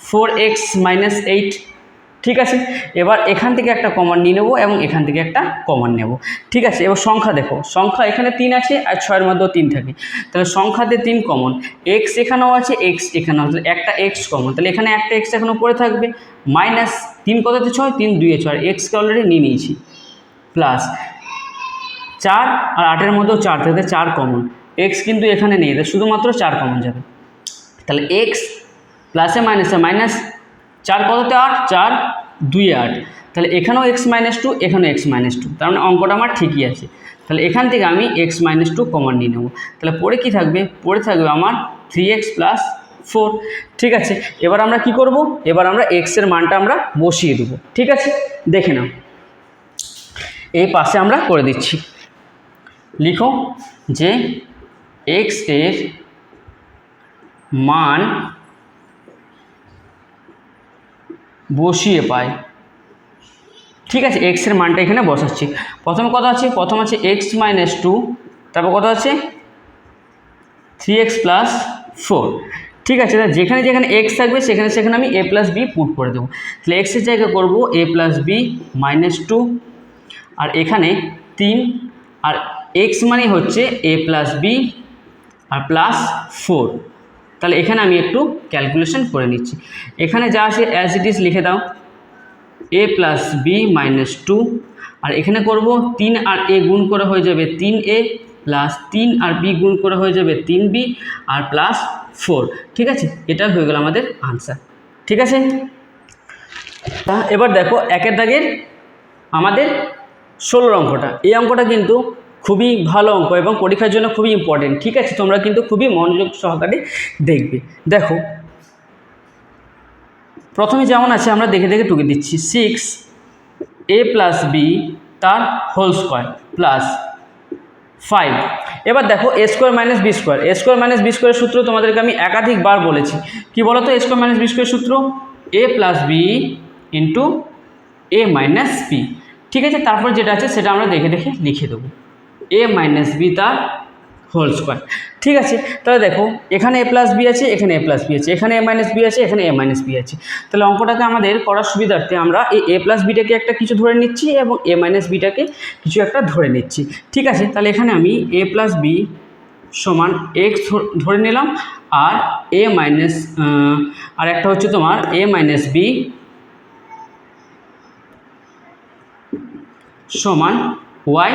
4x - 8। ঠিক আছে, এবার এখান থেকে একটা কমন নিয়ে নেবো এবং এখান থেকে একটা কমন নেব। ঠিক আছে, এবার সংখ্যা দেখো, সংখ্যা এখানে 3 আছে আর 6-এর মধ্যেও 3 থাকে, তাহলে সংখ্যাতে 3 কমন, এক্স এখানেও আছে, এক্স এখানেও আছে, একটা এক্স কমন, তাহলে এখানে একটা এক্স এখনও পড়ে থাকবে, মাইনাস 3 কততে 6, 3 2 এ 6, এক্সকে অলরেডি নিয়ে নিয়েছি, প্লাস 4 আর 8-এর মধ্যেও 4 থাকে, 4 কমন, এক্স কিন্তু এখানে নেই, শুধুমাত্র 4 কমন যাবে, তাহলে এক্স প্লাসে মাইনাসে মাইনাস 4 কততে 8, 4 2 এ 8, তাহলে এখানেও x - 2, এখানেও x - 2, তার মানে অঙ্কটা আমার ঠিকই আছে। তাহলে এখান থেকে আমি x - 2 কমন নিয়ে নেব, তাহলে পরে কি থাকবে? পরে থাকবে আমার 3x + 4। ঠিক আছে, এবার আমরা কি করব? এবার আমরা x এর মানটা আমরা বসিয়ে দেব। ঠিক আছে, দেখে নাও, এই পাশে আমরা করে দিচ্ছি, লিখো যে x এর মান বসিয়ে পাই। ঠিক আছে, x এর মানটা এখানে বসাচ্ছি। প্রথমে কত আছে? প্রথম আছে x - 2, তারপর কত আছে? 3x + 4। ঠিক আছে, তাহলে যেখানে যেখানে x থাকবে সেখানে সেখানে আমি a + b পুট করে দেবো। তাহলে x এর জায়গায় করবো a + b - 2, আর এখানে 3, আর x মানে হচ্ছে a + b আর +4। তাহলে এখানে আমি একটু ক্যালকুলেশন করে নিচ্ছি, এখানে যা আছে অ্যাজ ইট ইজ লিখে দাও, a + b - 2, আর এখানে করব 3 আর a গুণ করে হয়ে যাবে 3a, প্লাস 3 আর b গুণ করে হয়ে যাবে 3b, আর +4। ঠিক আছে, এটা হয়ে গেল আমাদের আনসার। ঠিক আছে, এবার দেখো একের দাগের আমাদের 16 অঙ্কটা, এই অঙ্কটা কিন্তু খুবই ভালো অঙ্ক এবং পরীক্ষার জন্য খুবই ইম্পর্টেন্ট। ঠিক আছে, তোমরা কিন্তু খুবই মনোযোগ সহকারে দেখবে। দেখো প্রথমে যেমন আছে আমরা দেখে দেখে টুকে দিচ্ছি, 6a + b তার হোল স্কোয়ার প্লাস 5। এবার দেখো a² - b², a² - b² সূত্র তোমাদেরকে আমি একাধিকবার বলেছি, কি বলো তো? a² - b² সূত্র a + b × a - b। ঠিক আছে, তারপর যেটা আছে সেটা আমরা দেখে দেখে লিখে দেবো, a - b তার হোল স্কোয়ার। ঠিক আছে, তাহলে দেখো এখানে a + b আছে, এখানে a + b আছে, এখানে a - b আছে, এখানে a - b আছে, তাহলে অঙ্কটাকে আমাদের করার সুবিধার্থে আমরা এই a + bটাকে একটা কিছু ধরে নিচ্ছি এবং a - bটাকে কিছু একটা ধরে নিচ্ছি। ঠিক আছে, তাহলে এখানে আমি a + b = x ধরে নিলাম, আর আর একটা হচ্ছে তোমার a - b = y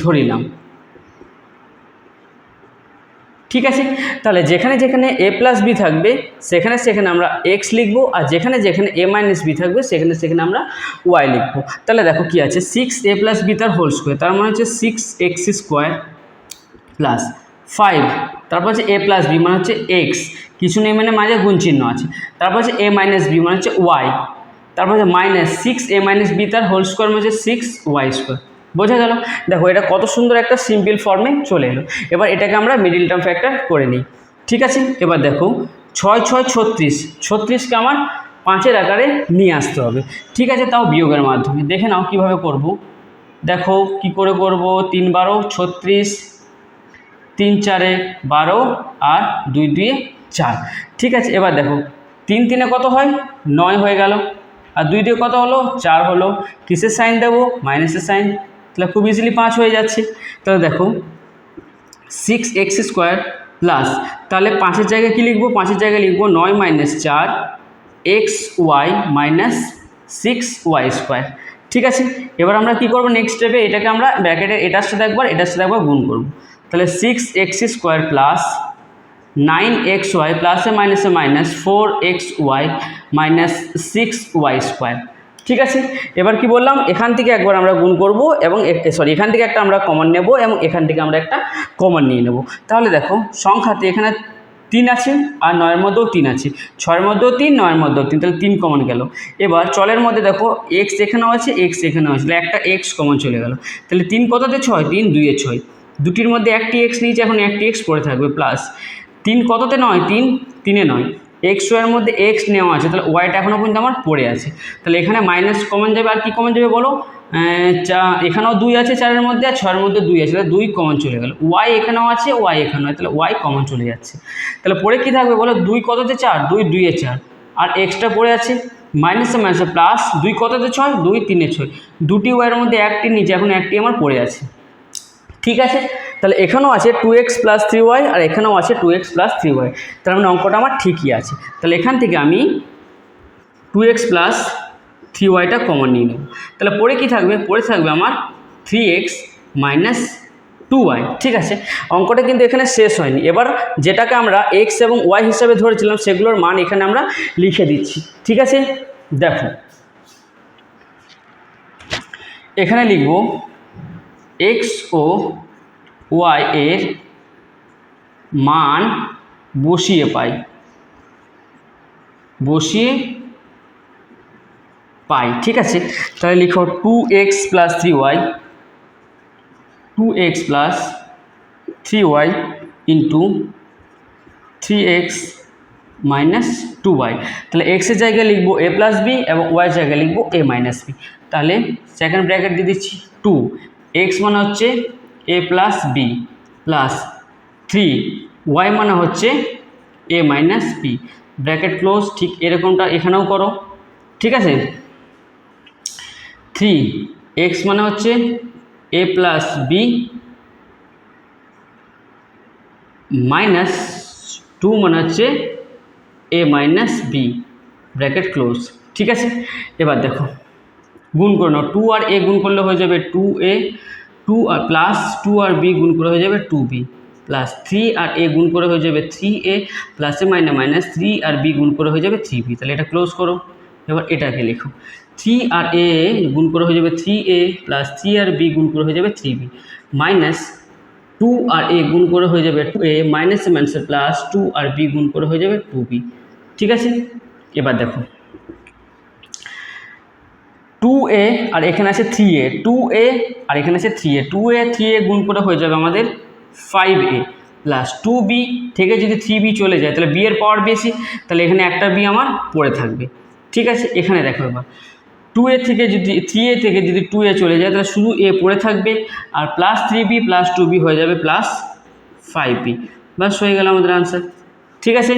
ধরিলাম। ঠিক আছে, তাহলে যেখানে যেখানে a + b থাকবে সেখানে সেখানে আমরা x লিখব, আর যেখানে যেখানে a - b থাকবে সেখানে সেখানে আমরা y লিখব। তাহলে দেখো কি আছে, 6a + b তার হোল স্কোয়ার, তার মানে হচ্ছে 6x² প্লাস 5, তারপর হচ্ছে a + b মানে হচ্ছে x, কিছু নেই মানে মাঝে গুণ চিহ্ন আছে, তারপর হচ্ছে a - b মানে হচ্ছে y, তারপর হচ্ছে -6a - b তার হোল স্কোয়ার মানে হচ্ছে 6y²। বোঝা গেল? দেখো এটা কত সুন্দর একটা সিম্পল ফর্মে চলে এলো। এবার এটাকে আমরা মিডিল টার্ম ফ্যাক্টর করে নিই। ঠিক আছে, এবার দেখো 6 6 36, 36কে আমার 5-এর আকারে নিয়ে আসতে হবে। ঠিক আছে, তাও বিয়োগের মাধ্যমে, দেখে নাও কীভাবে করব। দেখো কি করে করব, 3 12 36, 3 4 12, আর 2 2 4। ঠিক আছে, এবার দেখো 3 3 কত হয়? 9 হয়ে গেল, আর 2 2 কত হলো? 4 হলো। কিসের সাইন দেবো? মাইনাসের সাইন, তাহলে খুব ইজিলি 5 হয়ে যাচ্ছে। তাহলে দেখো 6x² প্লাস, তাহলে 5-এর জায়গায় কী লিখবো? 5-এর জায়গায় লিখবো 9 - 4 xy - 6y²। ঠিক আছে, এবার আমরা কি করব নেক্সট স্টেপে এটাকে আমরা ব্র্যাকেটের এটার সাথে একবার গুণ করব। তাহলে 6x² প্লাস 9xy প্লাসে মাইনাসে মাইনাস 4xy মাইনাস 6y²। ঠিক আছে, এবার কি বললাম, এখান থেকে একবার আমরা গুণ করব এবং এখান থেকে একটা আমরা কমন নেব এবং এখান থেকে আমরা একটা কমন নিয়ে নেব। তাহলে দেখো সংখ্যাতে এখানে 3 আছে আর 9-এর মধ্যেও 3 আছে, 6-এর মধ্যেও 3, 9-এর মধ্যেও 3, তাহলে 3 কমন গেল। এবার চলের মধ্যে দেখো x এখানেও আছে, x এখানেও আছে, তাহলে একটা x কমন চলে গেল। তাহলে 3 কততে 6, 3 2-এ 6, দুটির মধ্যে একটি x নিয়েছে, এখন একটি x পড়ে থাকবে, প্লাস 3 কততে 9, 3 3-এ 9, এর মধ্যে x নেওয়া আছে, তাহলে ওয়াইটা এখনও কিন্তু আমার পড়ে আছে। তাহলে এখানে মাইনাস কমন যাবে, আর কি কমন যাবে বলো, এখানেও 2 আছে 4-এর মধ্যে, আর 6-এর মধ্যে 2 আছে, তাহলে 2 কমন চলে গেল। y এখানেও আছে, y এখানেও, তাহলে y কমন চলে যাচ্ছে। তাহলে পরে কি থাকবে বলো, 2 কততে 4, 2 2-এ 4, আর এক্সট্রা পড়ে আছে, মাইনাসে মাইনাসে প্লাস 2 কততে 6, 2 3-এ 6, দুটি ওয়াইয়ের মধ্যে একটি নিচে, এখন একটি আমার পড়ে আছে। ঠিক আছে, তাহলে এখানেও আছে 2x + 3y আর এখানেও আছে 2x + 3y, তার মানে অঙ্কটা আমার ঠিকই আছে। তাহলে এখান থেকে আমি 2x + 3yটা কমন নিয়ে নেব। তাহলে পরে কি থাকবে, পরে থাকবে আমার 3x - 2y। ঠিক আছে, অঙ্কটা কিন্তু এখানে শেষ হয়নি। এবার যেটাকে আমরা x এবং y হিসাবে ধরেছিলাম সেগুলোর মান এখানে আমরা লিখে দিচ্ছি। ঠিক আছে, দেখো এখানে লিখব x ও y এর মান বসিয়ে পাই, ঠিক আছে। তাহলে লিখো 2x + 3y, 2x + 3y into 3x - 2y। তাহলে x এর জায়গায় লিখবো a + b এবং y এর জায়গায় লিখবো a - b। তাহলে সেকেন্ড ব্র্যাকেট দিয়ে দিচ্ছি 2, x মানে হচ্ছে a + b প্লাস 3, y মানে হচ্ছে a - b, ব্র্যাকেট ক্লোজ। ঠিক এরকমটা এখানেও করো। ঠিক আছে, 3x মানে হচ্ছে a + b মাইনাস 2 মানে হচ্ছে a - b, ব্র্যাকেট ক্লোজ। ঠিক আছে, এবার দেখো গুণ করে নাও, 2 আর a গুণ করলে হয়ে যাবে 2a, 2 আর প্লাস 2 আর b গুণ করে হয়ে যাবে 2b, প্লাস 3 আর a গুণ করে হয়ে যাবে 3a, প্লাসে মাইনাস 3 আর b গুণ করে হয়ে যাবে 3b। তাহলে এটা ক্লোজ করো। এবার এটাকে লেখো 3 আর a গুণ করে হয়ে যাবে 3a, প্লাস 3 আর b গুণ করে হয়ে যাবে 3b, মাইনাস 2 আর a গুণ করে হয়ে যাবে 2a, মাইনাসে মাইনাসে প্লাস 2 আর b গুণ করে হয়ে যাবে 2b। ঠিক আছে, এবার দেখো 2a আর এখানে আছে 3a, 2a আর এখানে আছে 3a, 2a 3a গুণ করে হয়ে যাবে আমাদের 5a, প্লাস 2b থেকে যদি 3b চলে যায় তাহলে b এর পাওয়ার বেশি, তাহলে এখানে একটা b আমার পড়ে থাকবে। ঠিক আছে, এখানে দেখো এবার 3a থেকে যদি 2a চলে যায় তাহলে শুধু a পড়ে থাকবে, আর প্লাস 3b প্লাস 2b হয়ে যাবে প্লাস 5b। বাস হয়ে গেল আমাদের আনসার। ঠিক আছে।